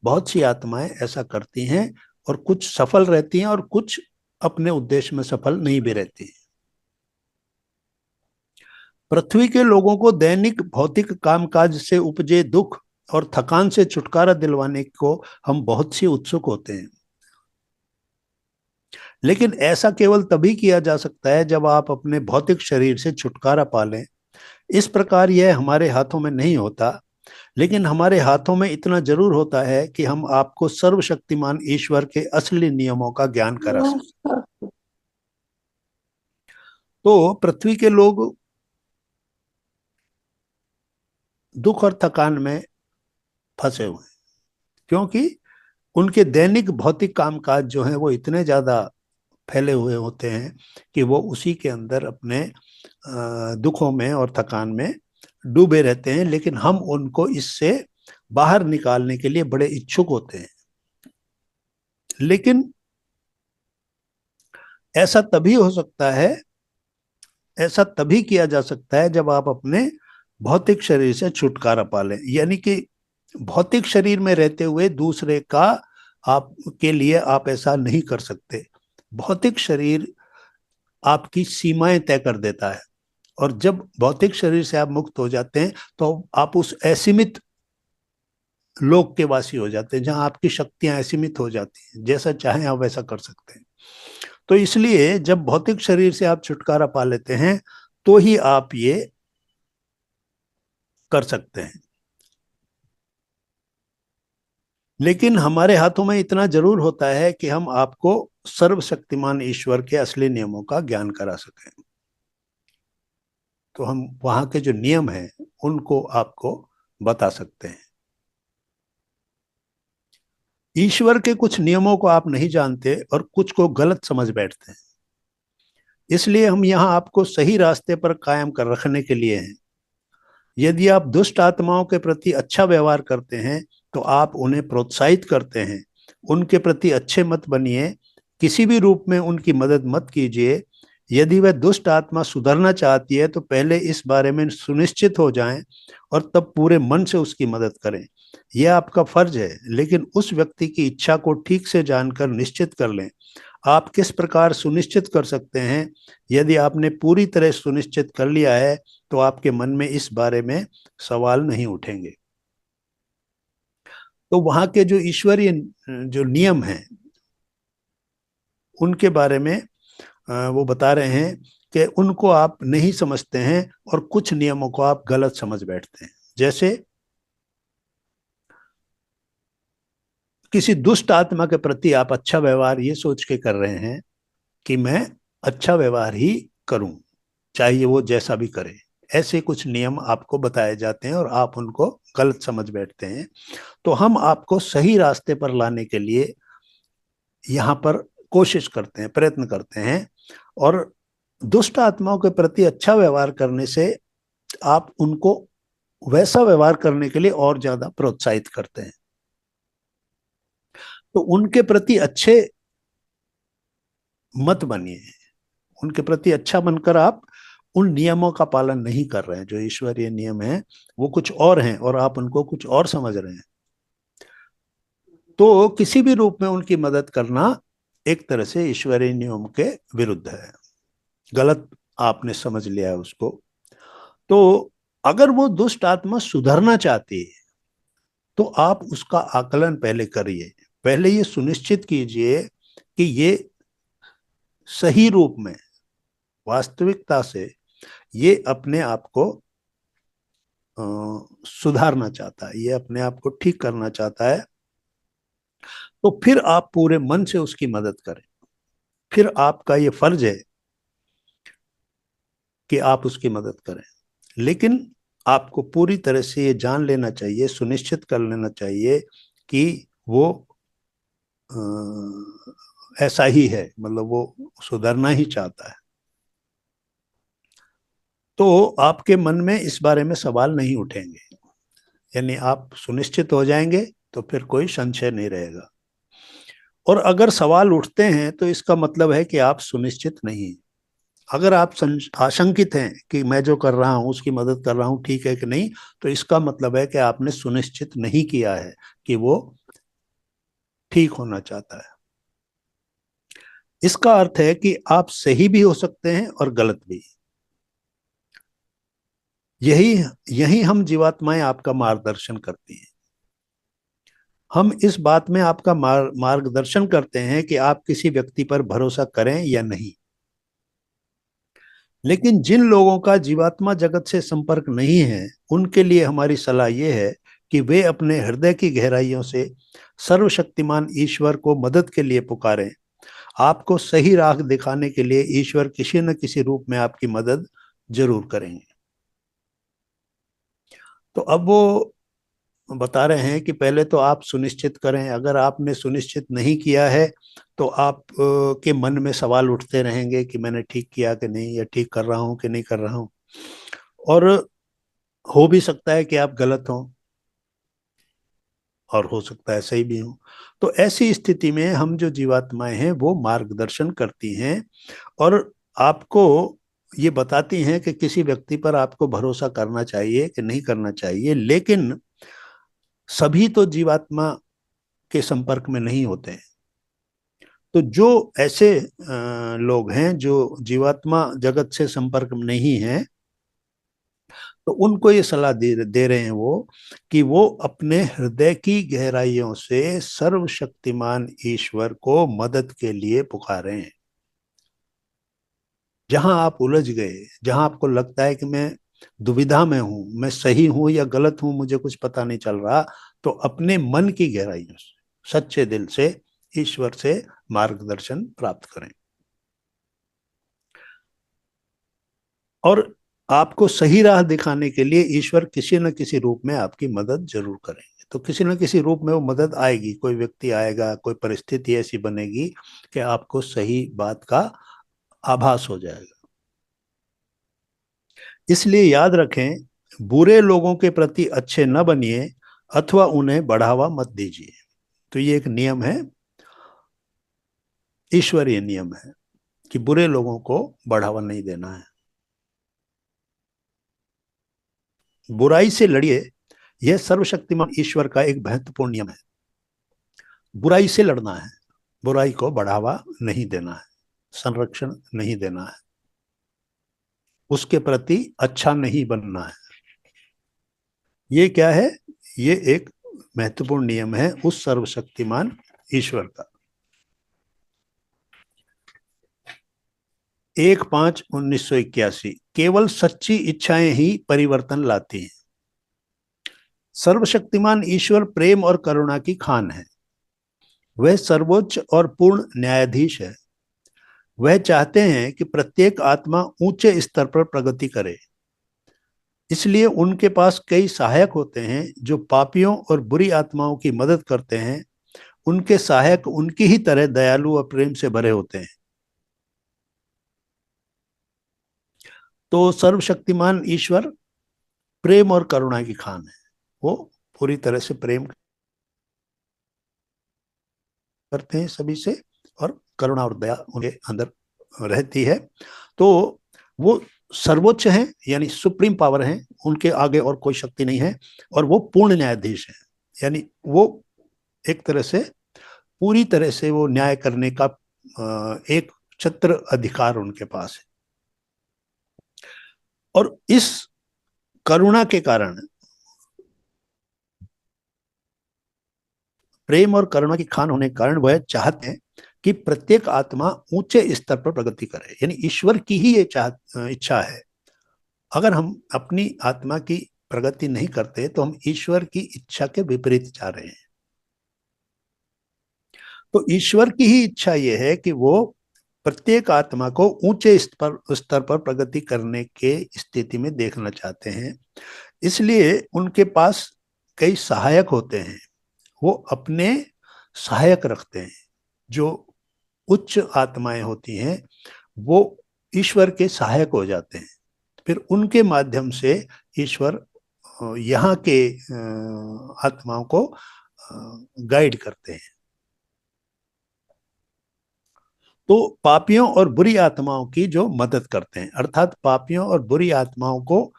बहुत सी आत्माएं ऐसा करती हैं, और कुछ सफल रहती हैं और कुछ अपने उद्देश्य में सफल नहीं भी रहती हैं। पृथ्वी के लोगों को दैनिक भौतिक कामकाज से उपजे दुख और थकान से छुटकारा दिलवाने को हम बहुत सी उत्सुक होते हैं, लेकिन ऐसा केवल तभी किया जा सकता है जब आप अपने भौतिक शरीर से छुटकारा पा लें। इस प्रकार यह हमारे हाथों में नहीं होता, लेकिन हमारे हाथों में इतना जरूर होता है कि हम आपको सर्वशक्तिमान ईश्वर के असली नियमों का ज्ञान करा सकें। तो पृथ्वी के लोग दुख और थकान में फंसे हुए हैं, क्योंकि उनके दैनिक भौतिक कामकाज जो हैं वो इतने ज्यादा फैले हुए होते हैं कि वो उसी के अंदर अपने दुखों में और थकान में डूबे रहते हैं। लेकिन हम उनको इससे बाहर निकालने के लिए बड़े इच्छुक होते हैं, लेकिन ऐसा तभी हो सकता है, ऐसा तभी किया जा सकता है जब आप अपने भौतिक शरीर से छुटकारा पा लें। यानी कि भौतिक शरीर में रहते हुए दूसरे का आपके लिए आप ऐसा नहीं कर सकते। भौतिक शरीर आपकी सीमाएं तय कर देता है, और जब भौतिक शरीर से आप मुक्त हो जाते हैं तो आप उस असीमित लोक के वासी हो जाते हैं, जहां आपकी शक्तियां असीमित हो जाती हैं, जैसा चाहें आप वैसा कर सकते हैं। तो इसलिए जब भौतिक शरीर से आप छुटकारा पा लेते हैं तो ही आप ये कर सकते हैं। लेकिन हमारे हाथों में इतना जरूर होता है कि हम आपको सर्वशक्तिमान ईश्वर के असली नियमों का ज्ञान करा सकें। तो हम वहां के जो नियम हैं उनको आपको बता सकते हैं। ईश्वर के कुछ नियमों को आप नहीं जानते और कुछ को गलत समझ बैठते हैं, इसलिए हम यहाँ आपको सही रास्ते पर कायम कर रखने के लिए हैं। यदि आप दुष्ट आत्माओं के प्रति अच्छा व्यवहार करते हैं तो आप उन्हें प्रोत्साहित करते हैं। उनके प्रति अच्छे मत बनिए, किसी भी रूप में उनकी मदद मत कीजिए। यदि वह दुष्ट आत्मा सुधरना चाहती है तो पहले इस बारे में सुनिश्चित हो जाएं और तब पूरे मन से उसकी मदद करें। यह आपका फर्ज है, लेकिन उस व्यक्ति की इच्छा को ठीक से जानकर निश्चित कर लें। आप किस प्रकार सुनिश्चित कर सकते हैं? यदि आपने पूरी तरह सुनिश्चित कर लिया है तो आपके मन में इस बारे में सवाल नहीं उठेंगे। तो वहां के जो ईश्वरीय जो नियम हैं उनके बारे में वो बता रहे हैं कि उनको आप नहीं समझते हैं और कुछ नियमों को आप गलत समझ बैठते हैं। जैसे किसी दुष्ट आत्मा के प्रति आप अच्छा व्यवहार ये सोच के कर रहे हैं कि मैं अच्छा व्यवहार ही करूं, चाहे वो जैसा भी करे। ऐसे कुछ नियम आपको बताए जाते हैं और आप उनको गलत समझ बैठते हैं। तो हम आपको सही रास्ते पर लाने के लिए यहाँ पर कोशिश करते हैं, प्रयत्न करते हैं, और दुष्ट आत्माओं के प्रति अच्छा व्यवहार करने से आप उनको वैसा व्यवहार करने के लिए और ज्यादा प्रोत्साहित करते हैं। तो उनके प्रति अच्छे मत बनिए, उनके प्रति अच्छा बनकर आप उन नियमों का पालन नहीं कर रहे हैं। जो ईश्वरीय नियम है वो कुछ और हैं और आप उनको कुछ और समझ रहे हैं। तो किसी भी रूप में उनकी मदद करना एक तरह से ईश्वरीय नियम के विरुद्ध है, गलत आपने समझ लिया है उसको। तो अगर वो दुष्ट आत्मा सुधरना चाहती है तो आप उसका आकलन पहले करिए। पहले ये सुनिश्चित कीजिए कि ये सही रूप में, वास्तविकता से ये अपने आप को सुधारना चाहता है, ये अपने आप को ठीक करना चाहता है, तो फिर आप पूरे मन से उसकी मदद करें। फिर आपका ये फर्ज है कि आप उसकी मदद करें, लेकिन आपको पूरी तरह से ये जान लेना चाहिए, सुनिश्चित कर लेना चाहिए कि वो ऐसा ही है, मतलब वो सुधरना ही चाहता है। तो आपके मन में इस बारे में सवाल नहीं उठेंगे, यानी आप सुनिश्चित हो जाएंगे तो फिर कोई संशय नहीं रहेगा। और अगर सवाल उठते हैं तो इसका मतलब है कि आप सुनिश्चित नहीं। अगर आप आशंकित हैं कि मैं जो कर रहा हूं उसकी मदद कर रहा हूं ठीक है कि नहीं, तो इसका मतलब है कि आपने सुनिश्चित नहीं किया है कि वो ठीक होना चाहता है। इसका अर्थ है कि आप सही भी हो सकते हैं और गलत भी। यही यही हम जीवात्माएं आपका मार्गदर्शन करती हैं। हम इस बात में आपका मार्गदर्शन करते हैं कि आप किसी व्यक्ति पर भरोसा करें या नहीं। लेकिन जिन लोगों का जीवात्मा जगत से संपर्क नहीं है, उनके लिए हमारी सलाह यह है कि वे अपने हृदय की गहराइयों से सर्वशक्तिमान ईश्वर को मदद के लिए पुकारें। आपको सही राह दिखाने के लिए ईश्वर किसी न किसी रूप में आपकी मदद जरूर करेंगे। तो अब वो बता रहे हैं कि पहले तो आप सुनिश्चित करें। अगर आपने सुनिश्चित नहीं किया है तो आप के मन में सवाल उठते रहेंगे कि मैंने ठीक किया कि नहीं, या ठीक कर रहा हूं कि नहीं कर रहा हूं, और हो भी सकता है कि आप गलत हों और हो सकता है सही भी हो। तो ऐसी स्थिति में हम जो जीवात्माएं हैं वो मार्गदर्शन करती हैं और आपको ये बताती हैं कि किसी व्यक्ति पर आपको भरोसा करना चाहिए कि नहीं करना चाहिए। लेकिन सभी तो जीवात्मा के संपर्क में नहीं होते हैं। तो जो ऐसे लोग हैं जो जीवात्मा जगत से संपर्क में नहीं है, तो उनको ये सलाह दे रहे हैं वो कि वो अपने हृदय की गहराइयों से सर्वशक्तिमान ईश्वर को मदद के लिए पुकारें। जहां आप उलझ गए, जहां आपको लगता है कि मैं दुविधा में हूं, मैं सही हूं या गलत हूं, मुझे कुछ पता नहीं चल रहा, तो अपने मन की गहराइयों से सच्चे दिल से ईश्वर से मार्गदर्शन प्राप्त करें। और आपको सही राह दिखाने के लिए ईश्वर किसी न किसी रूप में आपकी मदद जरूर करेंगे। तो किसी न किसी रूप में वो मदद आएगी, कोई व्यक्ति आएगा, कोई परिस्थिति ऐसी बनेगी कि आपको सही बात का आभास हो जाएगा। इसलिए याद रखें, बुरे लोगों के प्रति अच्छे न बनिए अथवा उन्हें बढ़ावा मत दीजिए। तो ये एक नियम है, ईश्वरीय नियम है कि बुरे लोगों को बढ़ावा नहीं देना है। बुराई से लड़िए, यह सर्वशक्तिमान ईश्वर का एक महत्वपूर्ण नियम है। बुराई से लड़ना है, बुराई को बढ़ावा नहीं देना है, संरक्षण नहीं देना है, उसके प्रति अच्छा नहीं बनना है। ये क्या है? ये एक महत्वपूर्ण नियम है उस सर्वशक्तिमान ईश्वर का। 1/5/1981। केवल सच्ची इच्छाएं ही परिवर्तन लाती हैं। सर्वशक्तिमान ईश्वर प्रेम और करुणा की खान है। वह सर्वोच्च और पूर्ण न्यायाधीश है। वह चाहते हैं कि प्रत्येक आत्मा ऊंचे स्तर पर प्रगति करे। इसलिए उनके पास कई सहायक होते हैं जो पापियों और बुरी आत्माओं की मदद करते हैं। उनके सहायक उनकी ही तरह दयालु और प्रेम से भरे होते हैं। तो सर्वशक्तिमान ईश्वर प्रेम और करुणा की खान है। वो पूरी तरह से प्रेम करते हैं सभी से, और करुणा और दया उनके अंदर रहती है। तो वो सर्वोच्च हैं, यानी सुप्रीम पावर हैं, उनके आगे और कोई शक्ति नहीं है। और वो पूर्ण न्यायाधीश हैं, यानी वो एक तरह से पूरी तरह से वो न्याय करने का एक छत्र अधिकार उनके पास है। और इस करुणा के कारण, प्रेम और करुणा की खान होने के कारण, वह चाहते हैं कि प्रत्येक आत्मा ऊंचे स्तर पर प्रगति करे। यानी ईश्वर की ही ये इच्छा है। अगर हम अपनी आत्मा की प्रगति नहीं करते तो हम ईश्वर की इच्छा के विपरीत जा रहे हैं। तो ईश्वर की ही इच्छा यह है कि वो प्रत्येक आत्मा को ऊंचे स्तर पर प्रगति करने के स्थिति में देखना चाहते हैं। इसलिए उनके पास कई सहायक होते हैं, वो अपने सहायक रखते हैं। जो उच्च आत्माएं होती हैं वो ईश्वर के सहायक हो जाते हैं, फिर उनके माध्यम से ईश्वर यहाँ के आत्माओं को गाइड करते हैं। तो पापियों और बुरी आत्माओं की जो मदद करते हैं, अर्थात पापियों और बुरी आत्माओं को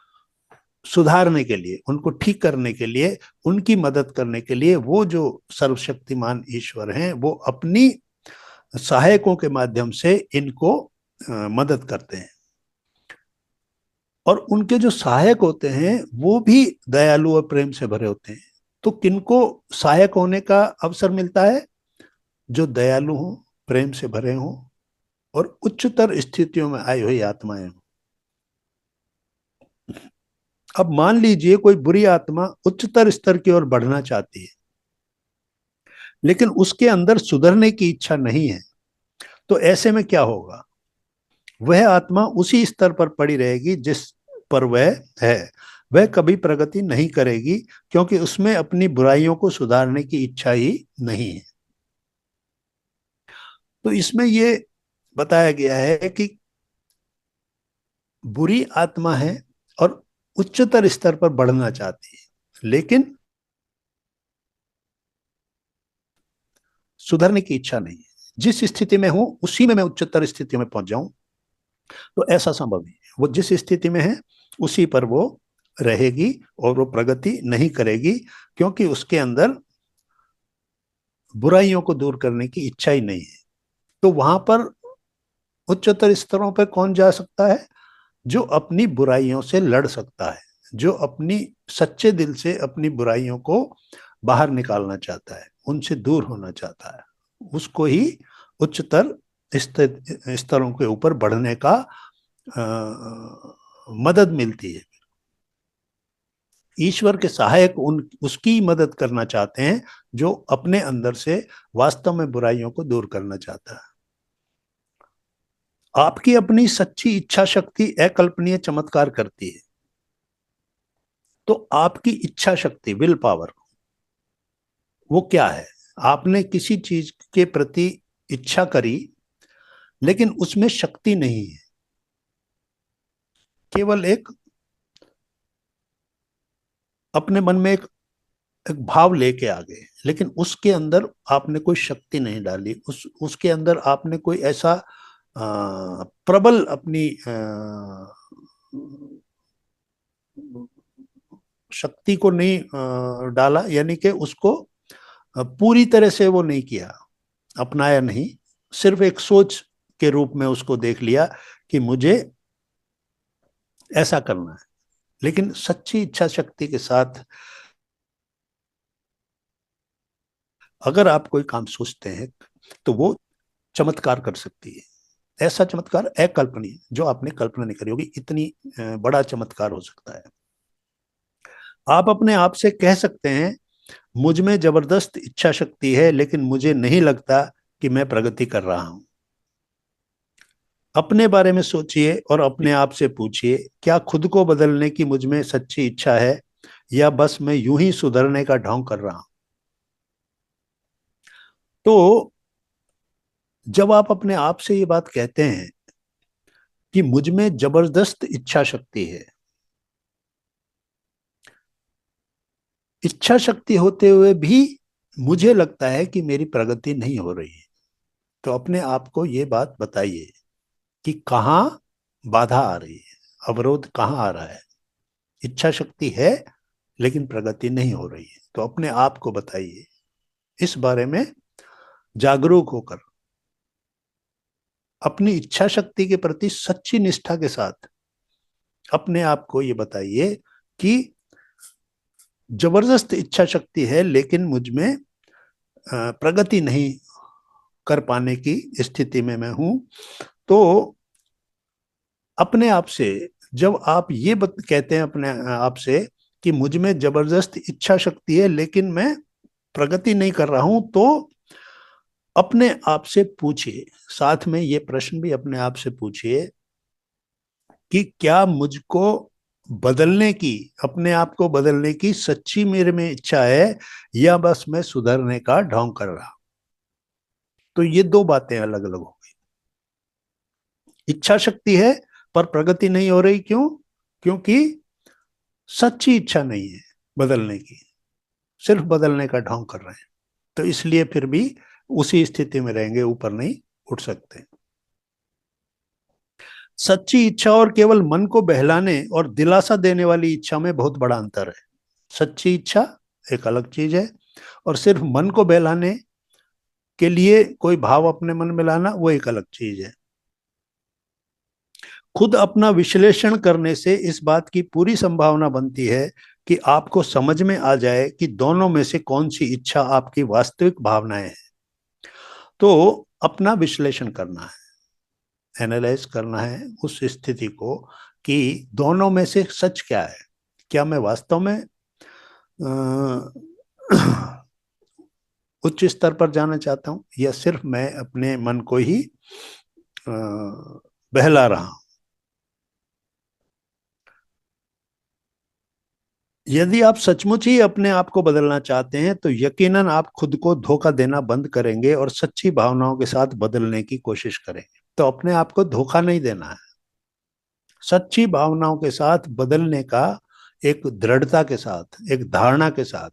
सुधारने के लिए, उनको ठीक करने के लिए, उनकी मदद करने के लिए वो जो सर्वशक्तिमान ईश्वर हैं वो अपनी सहायकों के माध्यम से इनको मदद करते हैं। और उनके जो सहायक होते हैं वो भी दयालु और प्रेम से भरे होते हैं। तो किनको सहायक होने का अवसर मिलता है? जो दयालु हों, प्रेम से भरे हों और उच्चतर स्थितियों में आई हुई आत्माएं हों। अब मान लीजिए कोई बुरी आत्मा उच्चतर स्तर की ओर बढ़ना चाहती है, लेकिन उसके अंदर सुधरने की इच्छा नहीं है, तो ऐसे में क्या होगा? वह आत्मा उसी स्तर पर पड़ी रहेगी जिस पर वह है। वह कभी प्रगति नहीं करेगी, क्योंकि उसमें अपनी बुराइयों को सुधारने की इच्छा ही नहीं है। तो इसमें ये बताया गया है कि बुरी आत्मा है और उच्चतर स्तर पर बढ़ना चाहती है, लेकिन सुधरने की इच्छा नहीं है। जिस स्थिति में हूं उसी में मैं उच्चतर स्थिति में पहुंच जाऊं, तो ऐसा संभव नहीं है। वो जिस स्थिति में है उसी पर वो रहेगी और वो प्रगति नहीं करेगी, क्योंकि उसके अंदर बुराइयों को दूर करने की इच्छा ही नहीं है। तो वहां पर उच्चतर स्तरों पर कौन जा सकता है? जो अपनी बुराइयों से लड़ सकता है, जो अपनी सच्चे दिल से अपनी बुराइयों को बाहर निकालना चाहता है, उनसे दूर होना चाहता है, उसको ही उच्चतर स्तरों के ऊपर बढ़ने का मदद मिलती है। ईश्वर के सहायक उसकी मदद करना चाहते हैं जो अपने अंदर से वास्तव में बुराइयों को दूर करना चाहता है। आपकी अपनी सच्ची इच्छा शक्ति अकल्पनीय चमत्कार करती है। तो आपकी इच्छा शक्ति, विल पावर, वो क्या है? आपने किसी चीज के प्रति इच्छा करी, लेकिन उसमें शक्ति नहीं है, केवल एक अपने मन में एक भाव लेके आ गए, लेकिन उसके अंदर आपने कोई शक्ति नहीं डाली, उसके अंदर आपने कोई ऐसा प्रबल अपनी शक्ति को नहीं डाला, यानी कि उसको पूरी तरह से वो नहीं किया, अपनाया नहीं, सिर्फ एक सोच के रूप में उसको देख लिया कि मुझे ऐसा करना है। लेकिन सच्ची इच्छा शक्ति के साथ अगर आप कोई काम सोचते हैं तो वो चमत्कार कर सकती है। ऐसा चमत्कार अकल्पनीय, जो आपने कल्पना नहीं करी होगी, इतनी बड़ा चमत्कार हो सकता है। आप अपने आप से कह सकते हैं, मुझ में जबरदस्त इच्छा शक्ति है, लेकिन मुझे नहीं लगता कि मैं प्रगति कर रहा हूं। अपने बारे में सोचिए और अपने आप से पूछिए, क्या खुद को बदलने की मुझ में सच्ची इच्छा है, या बस मैं यूं ही सुधरने का ढोंग कर रहा हूं? तो जब आप अपने आप से ये बात कहते हैं कि मुझ में जबरदस्त इच्छा शक्ति है, इच्छा शक्ति होते हुए भी मुझे लगता है कि मेरी प्रगति नहीं हो रही है, तो अपने आप को ये बात बताइए कि कहाँ बाधा आ रही है, अवरोध कहाँ आ रहा है। इच्छा शक्ति है लेकिन प्रगति नहीं हो रही है, तो अपने आप को बताइए। इस बारे में जागरूक होकर अपनी इच्छा शक्ति के प्रति सच्ची निष्ठा के साथ अपने आप को ये बताइए कि जबरदस्त इच्छा शक्ति है, लेकिन मुझ में प्रगति नहीं कर पाने की स्थिति में मैं हूं। तो अपने आप से जब आप ये कहते हैं अपने आप से कि मुझ में जबरदस्त इच्छा शक्ति है लेकिन मैं प्रगति नहीं कर रहा हूं, तो अपने आप से पूछिए, साथ में ये प्रश्न भी अपने आप से पूछिए कि क्या मुझको बदलने की, अपने आप को बदलने की सच्ची मेरे में इच्छा है या बस मैं सुधरने का ढोंग कर रहा। तो ये दो बातें अलग अलग हो गई। इच्छा शक्ति है पर प्रगति नहीं हो रही, क्यों? क्योंकि सच्ची इच्छा नहीं है बदलने की, सिर्फ बदलने का ढोंग कर रहे हैं, तो इसलिए फिर भी उसी स्थिति में रहेंगे, ऊपर नहीं उठ सकते। सच्ची इच्छा और केवल मन को बहलाने और दिलासा देने वाली इच्छा में बहुत बड़ा अंतर है। सच्ची इच्छा एक अलग चीज है, और सिर्फ मन को बहलाने के लिए कोई भाव अपने मन में लाना वो एक अलग चीज है। खुद अपना विश्लेषण करने से इस बात की पूरी संभावना बनती है कि आपको समझ में आ जाए कि दोनों में से कौन सी इच्छा आपकी वास्तविक भावनाएं हैं। तो अपना विश्लेषण करना है, एनालाइज करना है उस स्थिति को कि दोनों में से सच क्या है। क्या मैं वास्तव में उच्च स्तर पर जाना चाहता हूं या सिर्फ मैं अपने मन को ही बहला रहा हूं। यदि आप सचमुच ही अपने आप को बदलना चाहते हैं तो यकीनन आप खुद को धोखा देना बंद करेंगे और सच्ची भावनाओं के साथ बदलने की कोशिश करेंगे। तो अपने आप को धोखा नहीं देना है, सच्ची भावनाओं के साथ बदलने का एक दृढ़ता के साथ, एक धारणा के साथ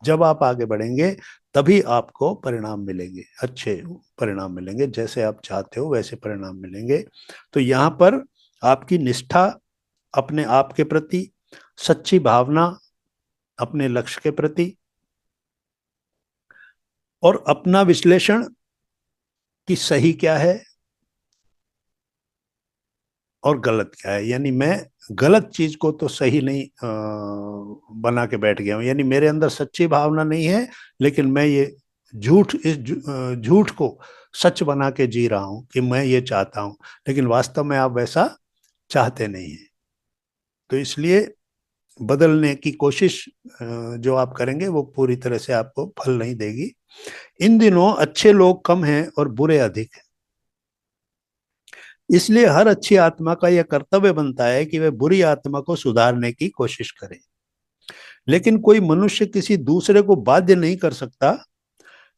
जब आप आगे बढ़ेंगे तभी आपको परिणाम मिलेंगे, अच्छे परिणाम मिलेंगे, जैसे आप चाहते हो वैसे परिणाम मिलेंगे। तो यहाँ पर आपकी निष्ठा अपने आप के प्रति, सच्ची भावना अपने लक्ष्य के प्रति, और अपना विश्लेषण कि सही क्या है और गलत क्या है। यानी मैं गलत चीज को तो सही नहीं बना के बैठ गया हूं, यानी मेरे अंदर सच्ची भावना नहीं है लेकिन मैं ये झूठ को सच बना के जी रहा हूं कि मैं ये चाहता हूं, लेकिन वास्तव में आप वैसा चाहते नहीं हैं। तो इसलिए बदलने की कोशिश जो आप करेंगे वो पूरी तरह से आपको फल नहीं देगी। इन दिनों अच्छे लोग कम हैं और बुरे अधिक हैं, इसलिए हर अच्छी आत्मा का यह कर्तव्य बनता है कि वह बुरी आत्मा को सुधारने की कोशिश करे। लेकिन कोई मनुष्य किसी दूसरे को बाध्य नहीं कर सकता,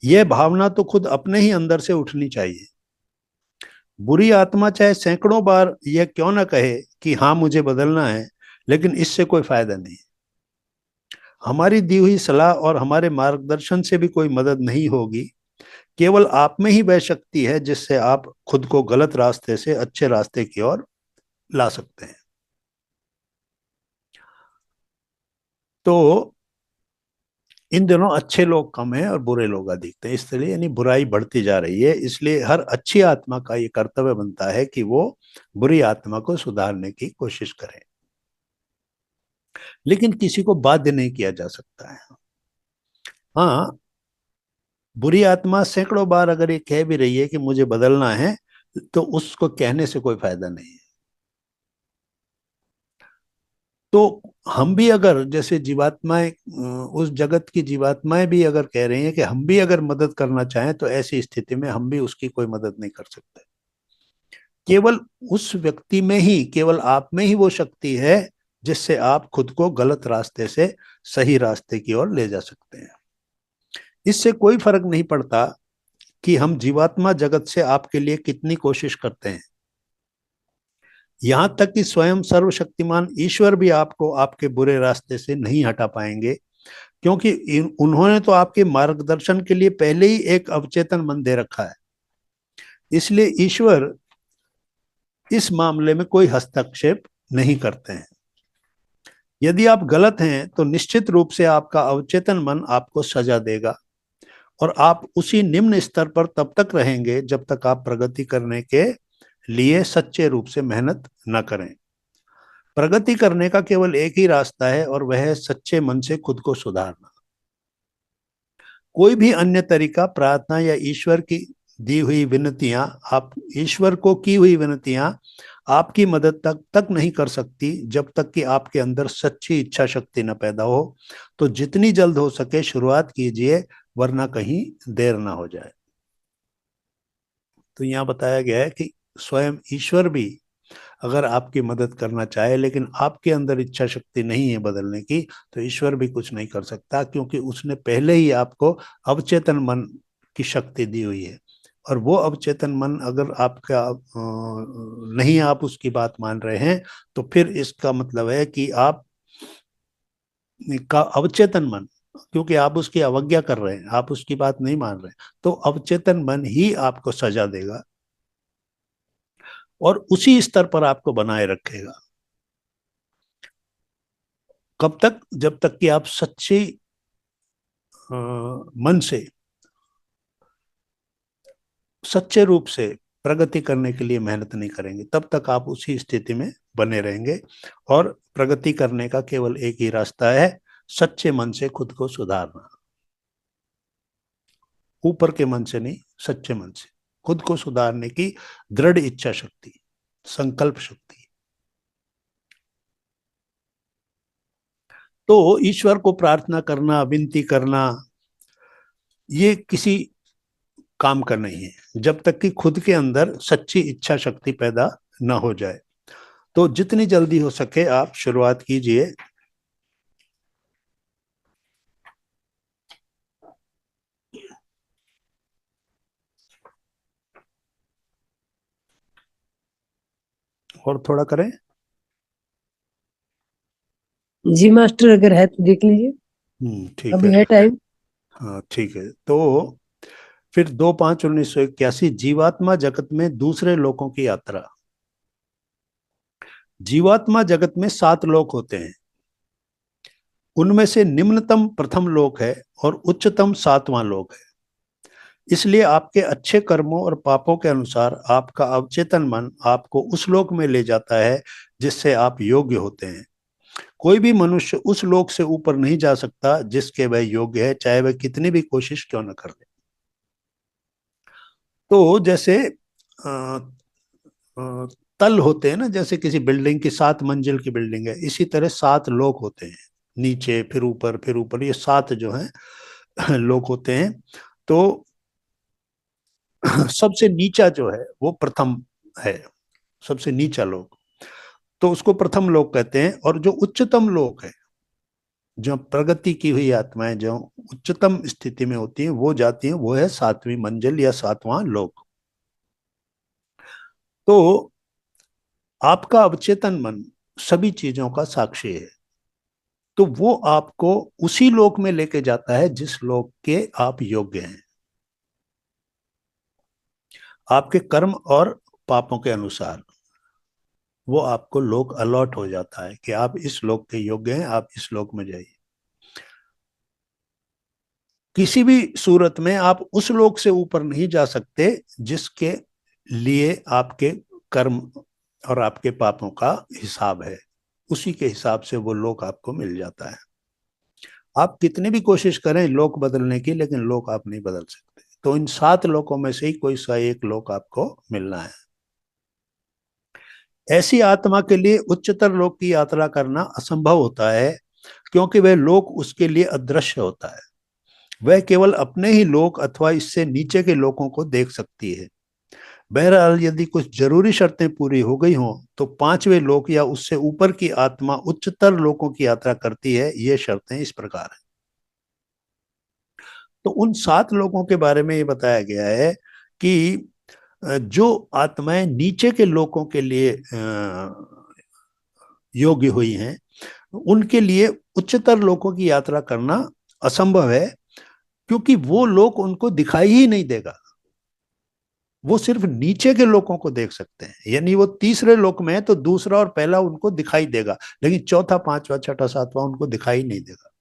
यह भावना तो खुद अपने ही अंदर से उठनी चाहिए। बुरी आत्मा चाहे सैकड़ों बार यह क्यों ना कहे कि हाँ मुझे बदलना है, लेकिन इससे कोई फायदा नहीं। हमारी दी हुई सलाह और हमारे मार्गदर्शन से भी कोई मदद नहीं होगी। केवल आप में ही वह शक्ति है जिससे आप खुद को गलत रास्ते से अच्छे रास्ते की ओर ला सकते हैं। तो इन दिनों अच्छे लोग कम हैं और बुरे लोग अधिक हैं, इसलिए यानी बुराई बढ़ती जा रही है। इसलिए हर अच्छी आत्मा का ये कर्तव्य बनता है कि वो बुरी आत्मा को सुधारने की कोशिश करे, लेकिन किसी को बाध्य नहीं किया जा सकता है। हाँ, बुरी आत्मा सैकड़ों बार अगर ये कह भी रही है कि मुझे बदलना है, तो उसको कहने से कोई फायदा नहीं है। तो हम भी अगर, जैसे जीवात्माएं, उस जगत की जीवात्माएं भी अगर कह रही हैं कि हम भी अगर मदद करना चाहें, तो ऐसी स्थिति में हम भी उसकी कोई मदद नहीं कर सकते। केवल उस व्यक्ति में ही, केवल आप में ही वो शक्ति है जिससे आप खुद को गलत रास्ते से सही रास्ते की ओर ले जा सकते हैं। इससे कोई फर्क नहीं पड़ता कि हम जीवात्मा जगत से आपके लिए कितनी कोशिश करते हैं। यहां तक कि स्वयं सर्वशक्तिमान ईश्वर भी आपको आपके बुरे रास्ते से नहीं हटा पाएंगे, क्योंकि उन्होंने तो आपके मार्गदर्शन के लिए पहले ही एक अवचेतन मन दे रखा है। इसलिए ईश्वर इस मामले में कोई हस्तक्षेप नहीं करते हैं। यदि आप गलत हैं तो निश्चित रूप से आपका अवचेतन मन आपको सजा देगा, और आप उसी निम्न स्तर पर तब तक रहेंगे जब तक आप प्रगति करने के लिए सच्चे रूप से मेहनत न करें। प्रगति करने का केवल एक ही रास्ता है, और वह है सच्चे मन से खुद को सुधारना। कोई भी अन्य तरीका प्रार्थना या ईश्वर की दी हुई विनतियां, आप ईश्वर को की हुई विनतियां आपकी मदद तक नहीं कर सकती जब तक कि आपके अंदर सच्ची इच्छा शक्ति न पैदा हो। तो जितनी जल्द हो सके शुरुआत कीजिए, वरना कहीं देर ना हो जाए। तो यहाँ बताया गया है कि स्वयं ईश्वर भी अगर आपकी मदद करना चाहे, लेकिन आपके अंदर इच्छा शक्ति नहीं है बदलने की, तो ईश्वर भी कुछ नहीं कर सकता, क्योंकि उसने पहले ही आपको अवचेतन मन की शक्ति दी हुई है। और वो अवचेतन मन अगर आपका नहीं, आप उसकी बात मान रहे हैं, तो फिर इसका मतलब है कि आप का अवचेतन मन, क्योंकि आप उसकी अवज्ञा कर रहे हैं, आप उसकी बात नहीं मान रहे, तो अवचेतन मन ही आपको सजा देगा और उसी स्तर पर आपको बनाए रखेगा। कब तक? जब तक कि आप सच्चे मन से, सच्चे रूप से प्रगति करने के लिए मेहनत नहीं करेंगे, तब तक आप उसी स्थिति में बने रहेंगे। और प्रगति करने का केवल एक ही रास्ता है, सच्चे मन से खुद को सुधारना। ऊपर के मन से नहीं, सच्चे मन से खुद को सुधारने की दृढ़ इच्छा शक्ति, संकल्प शक्ति। तो ईश्वर को प्रार्थना करना, विनती करना, ये किसी काम का नहीं है जब तक कि खुद के अंदर सच्ची इच्छा शक्ति पैदा न हो जाए। तो जितनी जल्दी हो सके आप शुरुआत कीजिए। और थोड़ा करें। जी मास्टर, अगर है तो देख लीजिए, ठीक अभी है। है टाइम। हाँ ठीक है। तो फिर 2/5/1981, जीवात्मा जगत में दूसरे लोकों की यात्रा। जीवात्मा जगत में 7 लोक होते हैं। उनमें से निम्नतम प्रथम लोक है और उच्चतम 7वां लोक है। इसलिए आपके अच्छे कर्मों और पापों के अनुसार आपका अवचेतन मन आपको उस लोक में ले जाता है जिससे आप योग्य होते हैं। कोई भी मनुष्य उस लोक से ऊपर नहीं जा सकता जिसके वह योग्य है, चाहे वह कितनी भी कोशिश क्यों न कर ले। तो जैसे तल होते हैं ना, जैसे किसी बिल्डिंग की 7 मंजिल की बिल्डिंग है, इसी तरह 7 लोक होते हैं, नीचे फिर ऊपर फिर ऊपर, ये 7 जो है लोक होते हैं। तो सबसे नीचा जो है वो प्रथम है, सबसे नीचा लोक, तो उसको प्रथम लोक कहते हैं। और जो उच्चतम लोक है, जो प्रगति की हुई आत्माएं जो उच्चतम स्थिति में होती हैं वो जाती हैं, वो है 7वीं मंजिल या 7वां लोक। तो आपका अवचेतन मन सभी चीजों का साक्षी है, तो वो आपको उसी लोक में लेके जाता है जिस लोक के आप योग्य हैं, आपके कर्म और पापों के अनुसार वो आपको लोक अलॉट हो जाता है कि आप इस लोक के योग्य हैं, आप इस लोक में जाइए। किसी भी सूरत में आप उस लोक से ऊपर नहीं जा सकते जिसके लिए आपके कर्म और आपके पापों का हिसाब है, उसी के हिसाब से वो लोक आपको मिल जाता है। आप कितनी भी कोशिश करें लोक बदलने की, लेकिन लोक आप नहीं बदल सकते। तो इन 7 लोकों में से ही कोई सा एक लोक आपको मिलना है। ऐसी आत्मा के लिए उच्चतर लोक की यात्रा करना असंभव होता है, क्योंकि वह लोक उसके लिए अदृश्य होता है। वह केवल अपने ही लोक अथवा इससे नीचे के लोकों को देख सकती है। बहरहाल यदि कुछ जरूरी शर्तें पूरी हो गई हों तो 5वें लोक या उससे ऊपर की आत्मा उच्चतर लोकों की यात्रा करती है। ये शर्तें इस प्रकार हैं। तो उन 7 लोकों के बारे में ये बताया गया है कि जो आत्माएं नीचे के लोकों के लिए योग्य हुई हैं, उनके लिए उच्चतर लोकों की यात्रा करना असंभव है, क्योंकि वो लोक उनको दिखाई ही नहीं देगा। वो सिर्फ नीचे के लोकों को देख सकते हैं, यानी वो तीसरे लोक में है तो दूसरा और पहला उनको दिखाई देगा, लेकिन चौथा, पांचवा, छठा, सातवां उनको दिखाई नहीं देगा।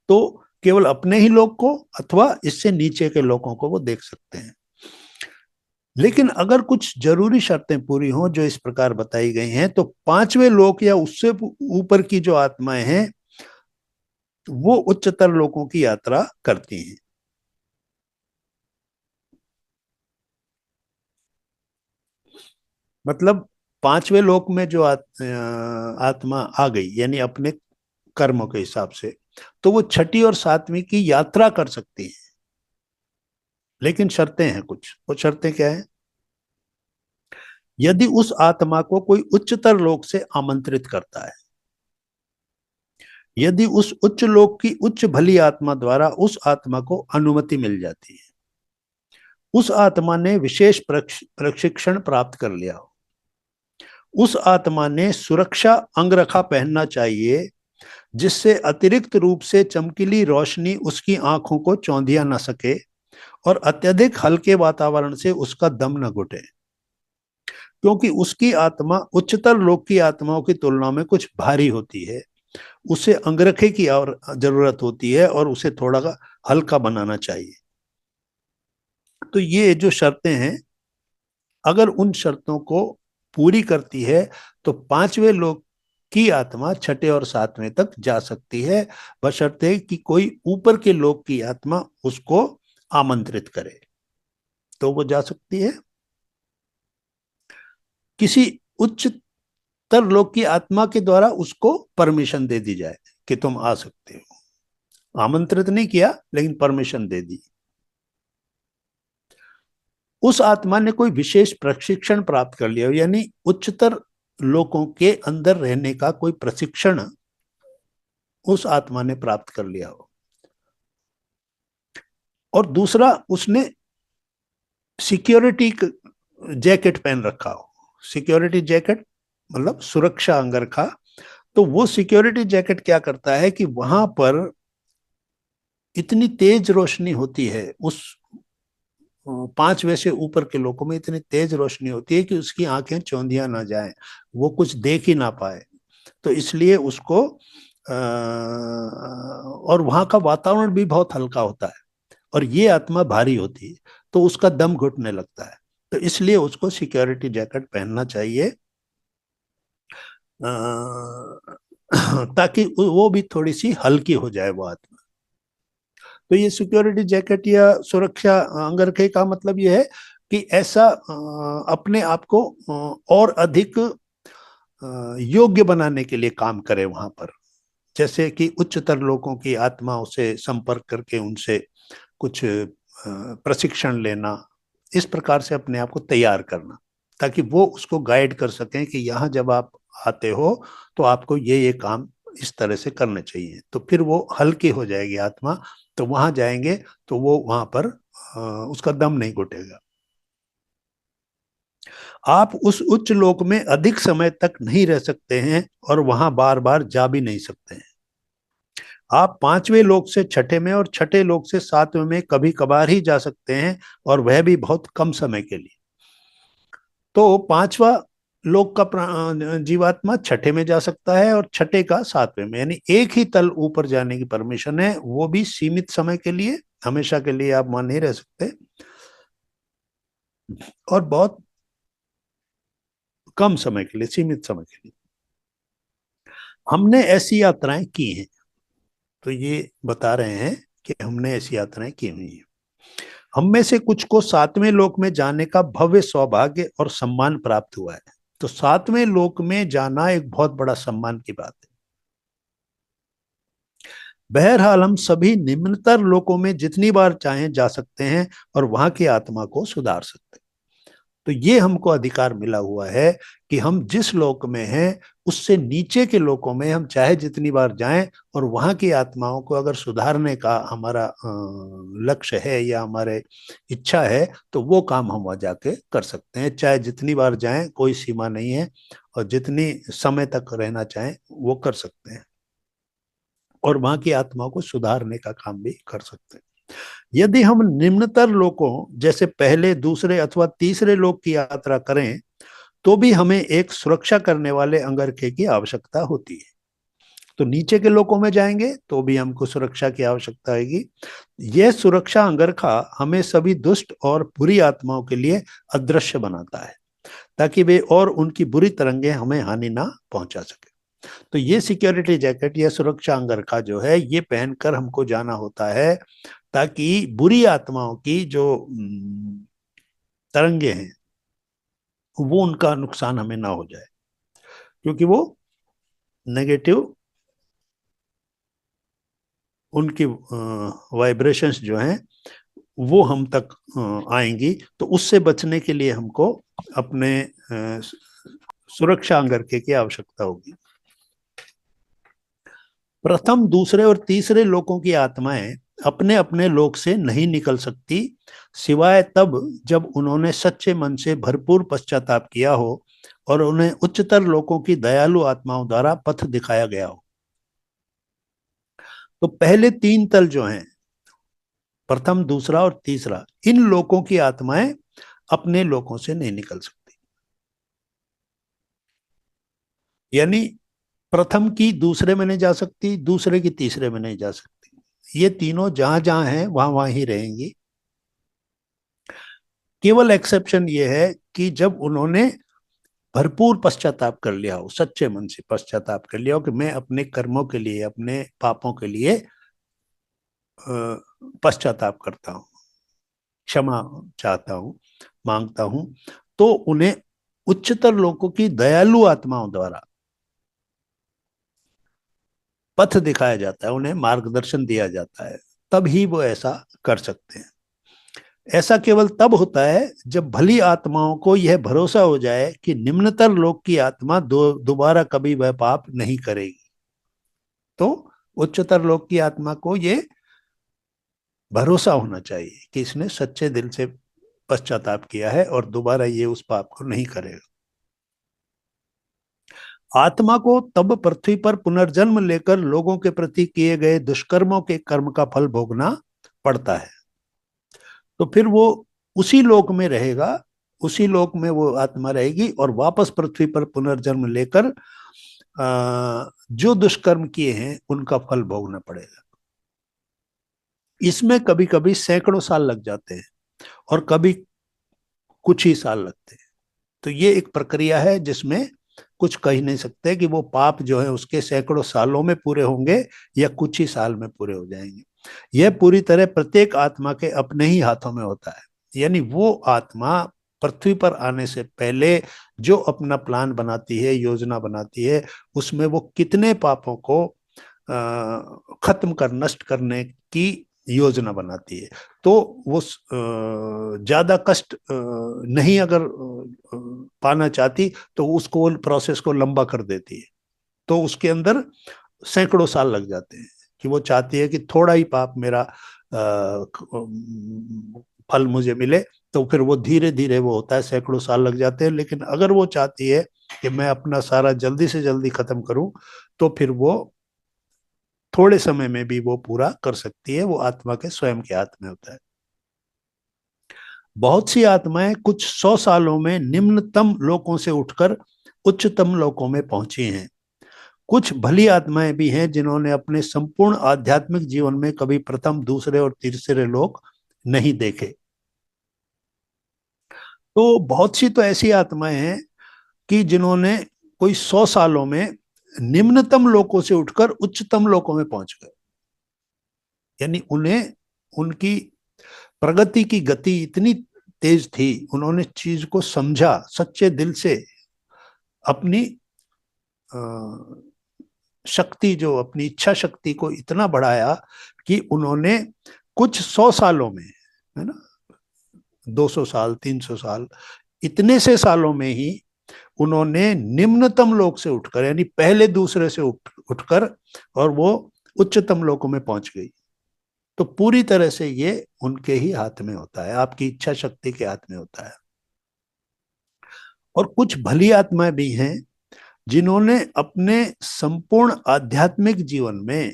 तो केवल अपने ही लोक को अथवा इससे नीचे के लोकों को वो देख सकते हैं। लेकिन अगर कुछ जरूरी शर्तें पूरी हों जो इस प्रकार बताई गई हैं, तो 5वें लोक या उससे ऊपर की जो आत्माएं हैं वो उच्चतर लोकों की यात्रा करती हैं। मतलब पांचवें लोक में जो आत्मा आ गई यानी अपने कर्मों के हिसाब से, तो वो छठी और सातवीं की यात्रा कर सकती है। लेकिन शर्तें हैं कुछ। वो शर्तें क्या है? यदि उस आत्मा को कोई उच्चतर लोक से आमंत्रित करता है, यदि उस उच्च लोक की उच्च भली आत्मा द्वारा उस आत्मा को अनुमति मिल जाती है, उस आत्मा ने विशेष प्रशिक्षण प्राप्त कर लिया हो, उस आत्मा ने सुरक्षा अंगरखा पहनना चाहिए जिससे अतिरिक्त रूप से चमकीली रोशनी उसकी आंखों को चौंधिया न सके और अत्यधिक हल्के वातावरण से उसका दम न घुटे, क्योंकि उसकी आत्मा उच्चतर लोक की आत्माओं की तुलना में कुछ भारी होती है। उसे अंगरखे की और जरूरत होती है और उसे थोड़ा हल्का बनाना चाहिए। तो ये जो शर्तें हैं, अगर उन शर्तों को पूरी करती है तो पांचवें लोक की आत्मा छठे और सातवें तक जा सकती है, बशर्ते कि कोई ऊपर के लोक की आत्मा उसको आमंत्रित करे तो वो जा सकती है। किसी उच्चतर लोक की आत्मा के द्वारा उसको परमिशन दे दी जाए कि तुम आ सकते हो। आमंत्रित नहीं किया लेकिन परमिशन दे दी। उस आत्मा ने कोई विशेष प्रशिक्षण प्राप्त कर लिया, यानी उच्चतर लोकों के अंदर रहने का कोई प्रशिक्षण उस आत्मा ने प्राप्त कर लिया हो। और दूसरा, उसने सिक्योरिटी जैकेट पहन रखा हो। सिक्योरिटी जैकेट मतलब सुरक्षा अंगरखा। तो वो सिक्योरिटी जैकेट क्या करता है कि वहां पर इतनी तेज रोशनी होती है, उस पांचवें से ऊपर के लोगों में इतनी तेज रोशनी होती है कि उसकी आंखें चौंधिया ना जाए, वो कुछ देख ही ना पाए। तो इसलिए उसको और वहां का वातावरण भी बहुत हल्का होता है और ये आत्मा भारी होती है तो उसका दम घुटने लगता है। तो इसलिए उसको सिक्योरिटी जैकेट पहनना चाहिए ताकि वो भी थोड़ी सी हल्की हो जाए वो आत्मा। तो ये सिक्योरिटी जैकेट या सुरक्षा अंगरखे का मतलब ये है कि ऐसा अपने आप को और अधिक योग्य बनाने के लिए काम करे वहां पर। जैसे कि उच्चतर लोगों की आत्माओं से संपर्क करके उनसे कुछ प्रशिक्षण लेना, इस प्रकार से अपने आप को तैयार करना ताकि वो उसको गाइड कर सकें कि यहाँ जब आप आते हो तो आपको ये काम इस तरह से करने चाहिए। तो फिर वो हल्की हो जाएगी आत्मा, तो वहां जाएंगे तो वो वहां पर उसका दम नहीं घुटेगा। आप उस उच्च लोक में अधिक समय तक नहीं रह सकते हैं और वहां बार बार जा भी नहीं सकते हैं। आप पांचवें लोक से छठे में और छठे लोक से सातवें में कभी कभार ही जा सकते हैं और वह भी बहुत कम समय के लिए। तो पांचवा लोक का जीवात्मा छठे में जा सकता है और छठे का सातवें में, यानी एक ही तल ऊपर जाने की परमिशन है, वो भी सीमित समय के लिए। हमेशा के लिए आप वहां नहीं रह सकते और बहुत कम समय के लिए, सीमित समय के लिए। हमने ऐसी यात्राएं की हैं, तो ये बता रहे हैं कि हमने ऐसी यात्राएं की हुई हैं। हम में से कुछ को सातवें लोक में जाने का भव्य सौभाग्य और सम्मान प्राप्त हुआ है। तो सातवें लोक में जाना एक बहुत बड़ा सम्मान की बात है। बहरहाल हम सभी निम्नतर लोकों में जितनी बार चाहें जा सकते हैं और वहां की आत्मा को सुधार सकते हैं। तो ये हमको अधिकार मिला हुआ है कि हम जिस लोक में हैं उससे नीचे के लोकों में हम चाहे जितनी बार जाएं और वहां की आत्माओं को अगर सुधारने का हमारा लक्ष्य है या हमारे इच्छा है तो वो काम हम वहां जाके कर सकते हैं। चाहे जितनी बार जाएं, कोई सीमा नहीं है, और जितनी समय तक रहना चाहें वो कर सकते हैं और वहां की आत्माओं को सुधारने का काम भी कर सकते हैं। यदि हम निम्नतर लोकों जैसे पहले, दूसरे अथवा तीसरे लोक की यात्रा करें तो भी हमें एक सुरक्षा करने वाले अंगरखे की आवश्यकता होती है। तो नीचे के लोकों में जाएंगे तो भी हमको सुरक्षा की आवश्यकता होगी। यह सुरक्षा अंगरखा हमें सभी दुष्ट और बुरी आत्माओं के लिए अदृश्य बनाता है ताकि वे और उनकी बुरी तरंगें हमें हानि ना पहुंचा सके। तो ये सिक्योरिटी जैकेट या सुरक्षा अंगरखा जो है ये पहनकर हमको जाना होता है ताकि बुरी आत्माओं की जो तरंगे हैं वो उनका नुकसान हमें ना हो जाए, क्योंकि वो नेगेटिव उनकी वाइब्रेशंस जो हैं वो हम तक आएंगी। तो उससे बचने के लिए हमको अपने सुरक्षा अंगरखे की आवश्यकता होगी। प्रथम, दूसरे और तीसरे लोकों की आत्माएं अपने अपने लोक से नहीं निकल सकती, सिवाय तब जब उन्होंने सच्चे मन से भरपूर पश्चाताप किया हो और उन्हें उच्चतर लोकों की दयालु आत्माओं द्वारा पथ दिखाया गया हो। तो पहले 3 तल जो हैं, प्रथम, दूसरा और तीसरा, इन लोकों की आत्माएं अपने लोकों से नहीं निकल सकती। यानी प्रथम की दूसरे में नहीं जा सकती, दूसरे की तीसरे में नहीं जा सकती। ये तीनों जहां जहां हैं वहां वहां ही रहेंगी। केवल एक्सेप्शन ये है कि जब उन्होंने भरपूर पश्चाताप कर लिया हो, सच्चे मन से पश्चाताप कर लिया हो कि मैं अपने कर्मों के लिए, अपने पापों के लिए पश्चाताप करता हूं, क्षमा चाहता हूं, मांगता हूं, तो उन्हें उच्चतर लोगों की दयालु आत्माओं द्वारा पथ दिखाया जाता है, उन्हें मार्गदर्शन दिया जाता है, तब ही वो ऐसा कर सकते हैं। ऐसा केवल तब होता है जब भली आत्माओं को यह भरोसा हो जाए कि निम्नतर लोक की आत्मा दोबारा कभी वह पाप नहीं करेगी। तो उच्चतर लोक की आत्मा को ये भरोसा होना चाहिए कि इसने सच्चे दिल से पश्चाताप किया है और दोबारा ये उस पाप को नहीं करेगा। आत्मा को तब पृथ्वी पर पुनर्जन्म लेकर लोगों के प्रति किए गए दुष्कर्मों के कर्म का फल भोगना पड़ता है। तो फिर वो उसी लोक में रहेगा, उसी लोक में वो आत्मा रहेगी और वापस पृथ्वी पर पुनर्जन्म लेकर जो दुष्कर्म किए हैं उनका फल भोगना पड़ेगा। इसमें कभी कभी सैकड़ों साल लग जाते हैं और कभी कुछ ही साल लगते हैं। तो ये एक प्रक्रिया है जिसमें कुछ कह नहीं सकते कि वो पाप जो है उसके सैकड़ों सालों में पूरे होंगे या कुछ ही साल में पूरे हो जाएंगे। यह पूरी तरह प्रत्येक आत्मा के अपने ही हाथों में होता है। यानी वो आत्मा पृथ्वी पर आने से पहले जो अपना प्लान बनाती है, योजना बनाती है, उसमें वो कितने पापों को खत्म कर, नष्ट करने की योजना बनाती है। तो वो ज्यादा कष्ट नहीं अगर पाना चाहती तो उसको प्रोसेस को लंबा कर देती है। तो उसके अंदर सैकड़ों साल लग जाते हैं कि वो चाहती है कि थोड़ा ही पाप मेरा फल मुझे मिले, तो फिर वो धीरे धीरे वो होता है, सैकड़ों साल लग जाते हैं। लेकिन अगर वो चाहती है कि मैं अपना सारा जल्दी से जल्दी खत्म करूं, तो फिर वो थोड़े समय में भी वो पूरा कर सकती है। वो आत्मा के स्वयं के हाथ में होता है। बहुत सी आत्माएं कुछ 100 सालों में निम्नतम लोकों से उठकर उच्चतम लोकों में पहुंची हैं। कुछ भली आत्माएं भी हैं जिन्होंने अपने संपूर्ण आध्यात्मिक जीवन में कभी प्रथम, दूसरे और तीसरे लोक नहीं देखे। तो बहुत सी तो ऐसी आत्माएं हैं कि जिन्होंने कोई 100 सालों में निम्नतम लोकों से उठकर उच्चतम लोकों में पहुंच गए। यानी उन्हें उनकी प्रगति की गति इतनी तेज थी, उन्होंने चीज को समझा, सच्चे दिल से अपनी शक्ति, जो अपनी इच्छा शक्ति को इतना बढ़ाया कि उन्होंने कुछ 100 सालों में, है ना, 200 साल, 300 साल, इतने से सालों में ही उन्होंने निम्नतम लोक से उठकर, यानी पहले दूसरे से उठकर और वो उच्चतम लोकों में पहुंच गई। तो पूरी तरह से ये उनके ही हाथ में होता है, आपकी इच्छा शक्ति के हाथ में होता है। और कुछ भली आत्माएं भी हैं जिन्होंने अपने संपूर्ण आध्यात्मिक जीवन में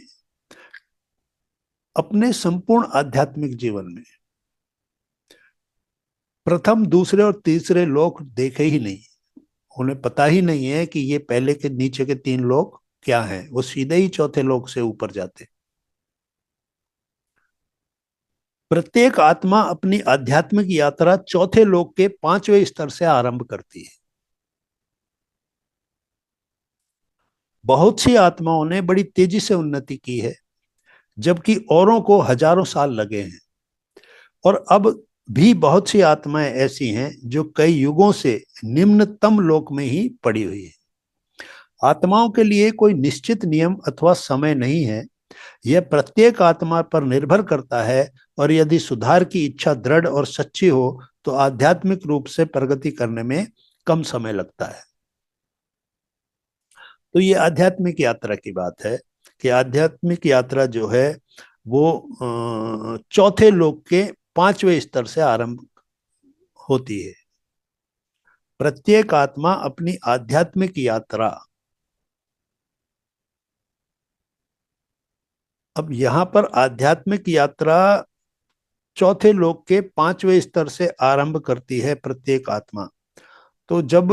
प्रथम, दूसरे और तीसरे लोक देखे ही नहीं। उन्हें पता ही नहीं है कि ये पहले के नीचे के 3 लोक क्या हैं। वो सीधे ही चौथे लोक से ऊपर जाते। प्रत्येक आत्मा अपनी आध्यात्मिक यात्रा चौथे लोक के 5वें स्तर से आरंभ करती है। बहुत सी आत्माओं ने बड़ी तेजी से उन्नति की है, जबकि औरों को हजारों साल लगे हैं। और अब भी बहुत सी आत्माएं ऐसी हैं जो कई युगों से, निम्नतम लोक में ही पड़ी हुई है। आत्माओं के लिए कोई निश्चित नियम अथवा समय नहीं है, यह प्रत्येक आत्मा पर निर्भर करता है, और यदि सुधार की इच्छा दृढ़ और सच्ची हो तो आध्यात्मिक रूप से प्रगति करने में कम समय लगता है। तो ये आध्यात्मिक यात्रा की बात है कि आध्यात्मिक यात्रा जो है वो चौथे लोक के 5वें स्तर से आरंभ होती है। प्रत्येक आत्मा अपनी आध्यात्मिक यात्रा, अब यहां पर आध्यात्मिक यात्रा चौथे लोक के 5वें स्तर से आरंभ करती है प्रत्येक आत्मा। तो जब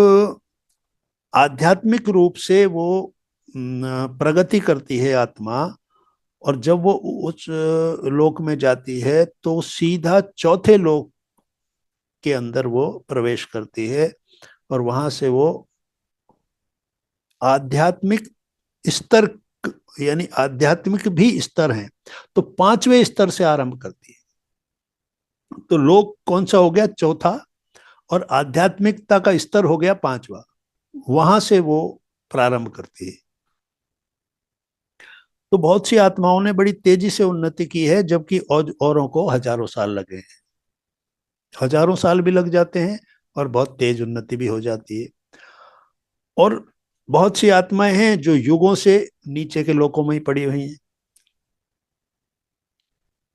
आध्यात्मिक रूप से वो प्रगति करती है आत्मा, और जब वो उस लोक में जाती है तो सीधा चौथे लोक के अंदर वो प्रवेश करती है, और वहां से वो आध्यात्मिक स्तर, यानी आध्यात्मिक भी स्तर हैं, तो 5वें स्तर से आरंभ करती है। तो लोक कौन सा हो गया? चौथा, और आध्यात्मिकता का स्तर हो गया 5वां। वहां से वो प्रारंभ करती है। तो बहुत सी आत्माओं ने बड़ी तेजी से उन्नति की है, जबकि औरों को हजारों साल लगे हैं। हजारों साल भी लग जाते हैं और बहुत तेज उन्नति भी हो जाती है। और बहुत सी आत्माएं हैं जो युगों से नीचे के लोकों में ही पड़ी हुई हैं।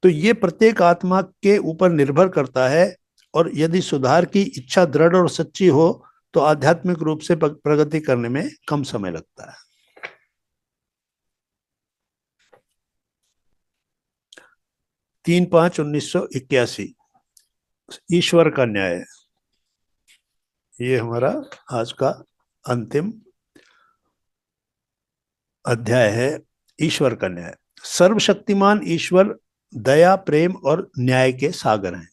तो ये प्रत्येक आत्मा के ऊपर निर्भर करता है, और यदि सुधार की इच्छा दृढ़ और सच्ची हो तो आध्यात्मिक रूप से प्रगति करने में कम समय लगता है। 3/5/1981 ईश्वर का न्याय, ये हमारा आज का अंतिम अध्याय है। ईश्वर का न्याय। सर्वशक्तिमान ईश्वर दया, प्रेम और न्याय के सागर हैं।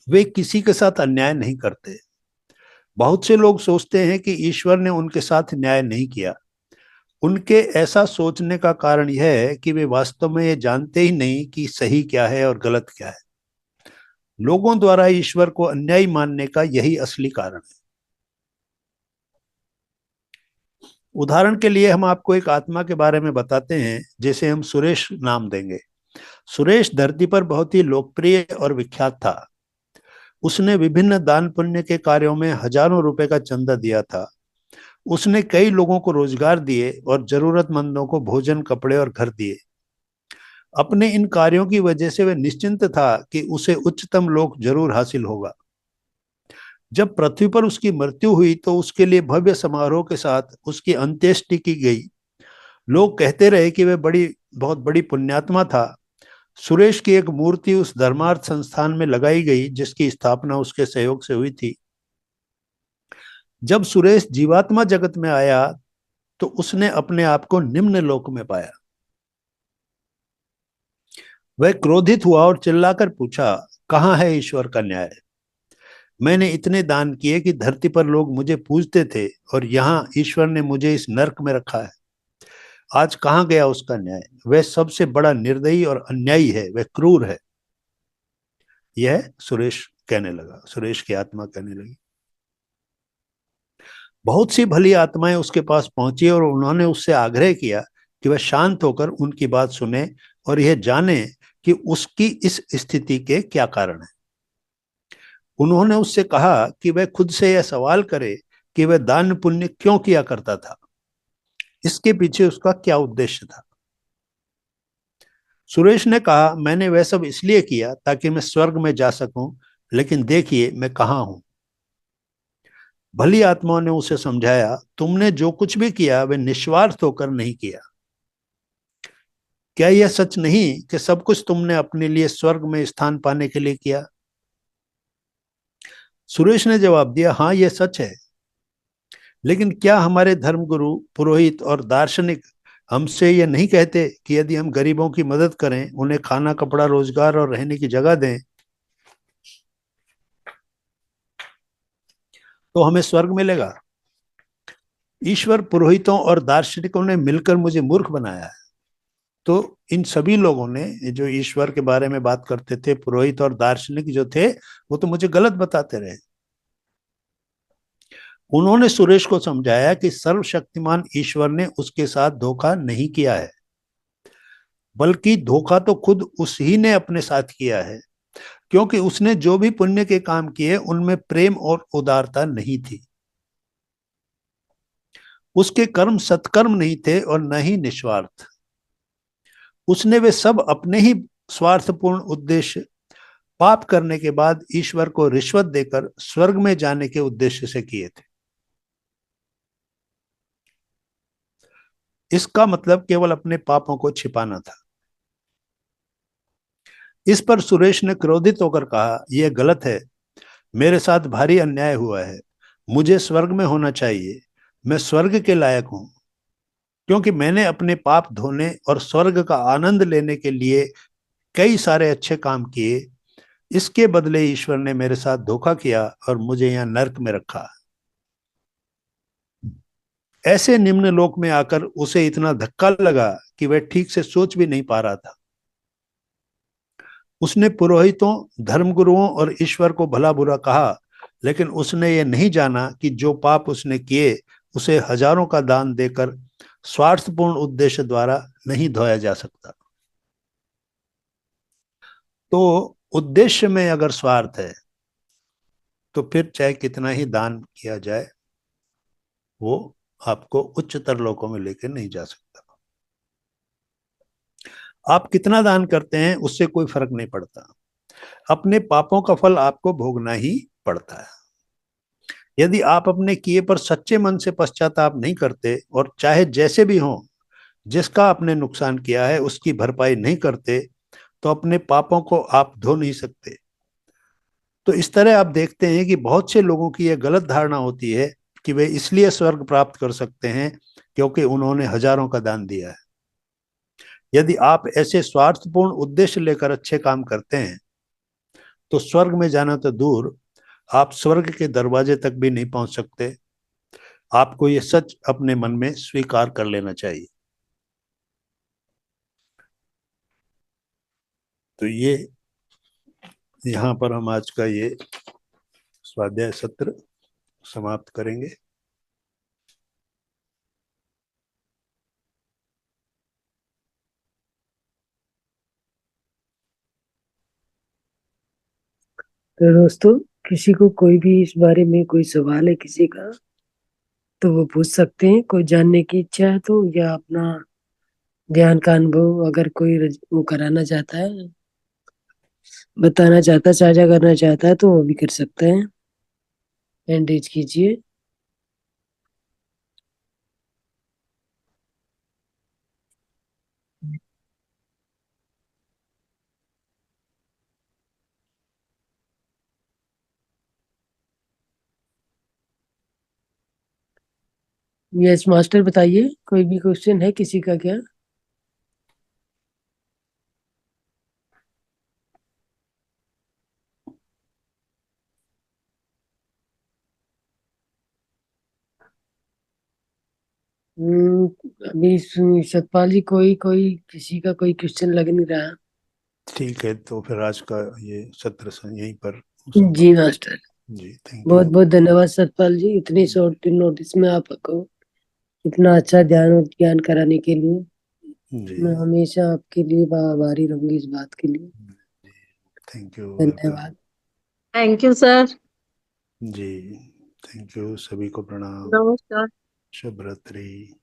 वे किसी के साथ अन्याय नहीं करते। बहुत से लोग सोचते हैं कि ईश्वर ने उनके साथ न्याय नहीं किया। उनके ऐसा सोचने का कारण यह है कि वे वास्तव में ये जानते ही नहीं कि सही क्या है और गलत क्या है। लोगों द्वारा ईश्वर को अन्यायी मानने का यही असली कारण है। उदाहरण के लिए हम आपको एक आत्मा के बारे में बताते हैं, जिसे हम सुरेश नाम देंगे। सुरेश धरती पर बहुत ही लोकप्रिय और विख्यात था। उसने विभिन्न दान पुण्य के कार्यों में हजारों रुपए का चंदा दिया था। उसने कई लोगों को रोजगार दिए और जरूरतमंदों को भोजन, कपड़े और घर दिए। अपने इन कार्यों की वजह से वह निश्चिंत था कि उसे उच्चतम लोक जरूर हासिल होगा। जब पृथ्वी पर उसकी मृत्यु हुई तो उसके लिए भव्य समारोह के साथ उसकी अंत्येष्टि की गई। लोग कहते रहे कि वह बहुत बड़ी पुण्यात्मा था। सुरेश की एक मूर्ति उस धर्मार्थ संस्थान में लगाई गई जिसकी स्थापना उसके सहयोग से हुई थी। जब सुरेश जीवात्मा जगत में आया तो उसने अपने आप को निम्न लोक में पाया। वह क्रोधित हुआ और चिल्लाकर पूछा, कहाँ है ईश्वर का न्याय? मैंने इतने दान किए कि धरती पर लोग मुझे पूजते थे, और यहाँ ईश्वर ने मुझे इस नरक में रखा है। आज कहाँ गया उसका न्याय? वह सबसे बड़ा निर्दयी और अन्यायी है, वह क्रूर है। यह सुरेश कहने लगा, सुरेश की आत्मा कहने लगी। बहुत सी भली आत्माएं उसके पास पहुंची और उन्होंने उससे आग्रह किया कि वह शांत होकर उनकी बात सुने और यह जाने कि उसकी इस स्थिति के क्या कारण है। उन्होंने उससे कहा कि वह खुद से यह सवाल करे कि वह दान पुण्य क्यों किया करता था, इसके पीछे उसका क्या उद्देश्य था। सुरेश ने कहा, मैंने वह सब इसलिए किया ताकि मैं स्वर्ग में जा सकूं, लेकिन देखिए मैं कहाँ हूं। भली आत्माओं ने उसे समझाया, तुमने जो कुछ भी किया वह निस्वार्थ होकर नहीं किया। क्या यह सच नहीं कि सब कुछ तुमने अपने लिए स्वर्ग में स्थान पाने के लिए किया? सुरेश ने जवाब दिया, हाँ यह सच है, लेकिन क्या हमारे धर्मगुरु, पुरोहित और दार्शनिक हमसे यह नहीं कहते कि यदि हम गरीबों की मदद करें, उन्हें खाना, कपड़ा, रोजगार और रहने की जगह दें तो हमें स्वर्ग मिलेगा? ईश्वर, पुरोहितों और दार्शनिकों ने मिलकर मुझे मूर्ख बनाया है। तो इन सभी लोगों ने जो ईश्वर के बारे में बात करते थे, पुरोहित और दार्शनिक जो थे, वो तो मुझे गलत बताते रहे। उन्होंने सुरेश को समझाया कि सर्वशक्तिमान ईश्वर ने उसके साथ धोखा नहीं किया है, बल्कि धोखा तो खुद उसी ने अपने साथ किया है, क्योंकि उसने जो भी पुण्य के काम किए उनमें प्रेम और उदारता नहीं थी। उसके कर्म सत्कर्म नहीं थे और न ही निस्वार्थ। उसने वे सब अपने ही स्वार्थपूर्ण उद्देश्य, पाप करने के बाद ईश्वर को रिश्वत देकर स्वर्ग में जाने के उद्देश्य से किए थे। इसका मतलब केवल अपने पापों को छिपाना था। इस पर सुरेश ने क्रोधित होकर कहा, यह गलत है, मेरे साथ भारी अन्याय हुआ है, मुझे स्वर्ग में होना चाहिए, मैं स्वर्ग के लायक हूं, क्योंकि मैंने अपने पाप धोने और स्वर्ग का आनंद लेने के लिए कई सारे अच्छे काम किए। इसके बदले ईश्वर ने मेरे साथ धोखा किया और मुझे यहाँ नर्क में रखा। ऐसे निम्न लोक में आकर उसे इतना धक्का लगा कि वह ठीक से सोच भी नहीं पा रहा था। उसने पुरोहितों, धर्मगुरुओं और ईश्वर को भला बुरा कहा, लेकिन उसने ये नहीं जाना कि जो पाप उसने किए उसे हजारों का दान देकर स्वार्थपूर्ण उद्देश्य द्वारा नहीं धोया जा सकता। तो उद्देश्य में अगर स्वार्थ है तो फिर चाहे कितना ही दान किया जाए, वो आपको उच्चतर लोकों में लेकर नहीं जा सकता। आप कितना दान करते हैं उससे कोई फर्क नहीं पड़ता, अपने पापों का फल आपको भोगना ही पड़ता है। यदि आप अपने किए पर सच्चे मन से पश्चाताप नहीं करते और चाहे जैसे भी हो, जिसका आपने नुकसान किया है उसकी भरपाई नहीं करते, तो अपने पापों को आप धो नहीं सकते। तो इस तरह आप देखते हैं कि बहुत से लोगों की यह गलत धारणा होती है कि वे इसलिए स्वर्ग प्राप्त कर सकते हैं क्योंकि उन्होंने हजारों का दान दिया है। यदि आप ऐसे स्वार्थपूर्ण उद्देश्य लेकर अच्छे काम करते हैं तो स्वर्ग में जाना तो दूर, आप स्वर्ग के दरवाजे तक भी नहीं पहुंच सकते। आपको यह सच अपने मन में स्वीकार कर लेना चाहिए। तो ये यहाँ पर हम आज का ये स्वाध्याय सत्र समाप्त करेंगे। तो दोस्तों, किसी को कोई भी इस बारे में कोई सवाल है किसी का, तो वो पूछ सकते हैं। कोई जानने की इच्छा है तो, या अपना ध्यान का अनुभव अगर कोई वो कराना चाहता है, बताना चाहता है, साझा करना चाहता है, तो वो भी कर सकते हैं। हैंड रेज कीजिए। यस मास्टर, बताइए, कोई भी क्वेश्चन है किसी का क्या? अभी सतपाल जी, कोई कोई किसी का कोई क्वेश्चन लग नहीं रहा। ठीक है, तो फिर आज का ये सत्र यहीं पर जी मास्टर, जी, थैंक बहुत यू। बहुत धन्यवाद सतपाल जी, इतनी शॉर्ट नोटिस में आपको इतना अच्छा ध्यान और ज्ञान कराने के लिए। जी मैं हमेशा आपके लिए आभारी रहूंगी इस बात के लिए। Thank you, welcome. धन्यवाद। Thank you sir. जी थैंक यू, सभी को प्रणाम। नमस्कार। शुभ रात्रि।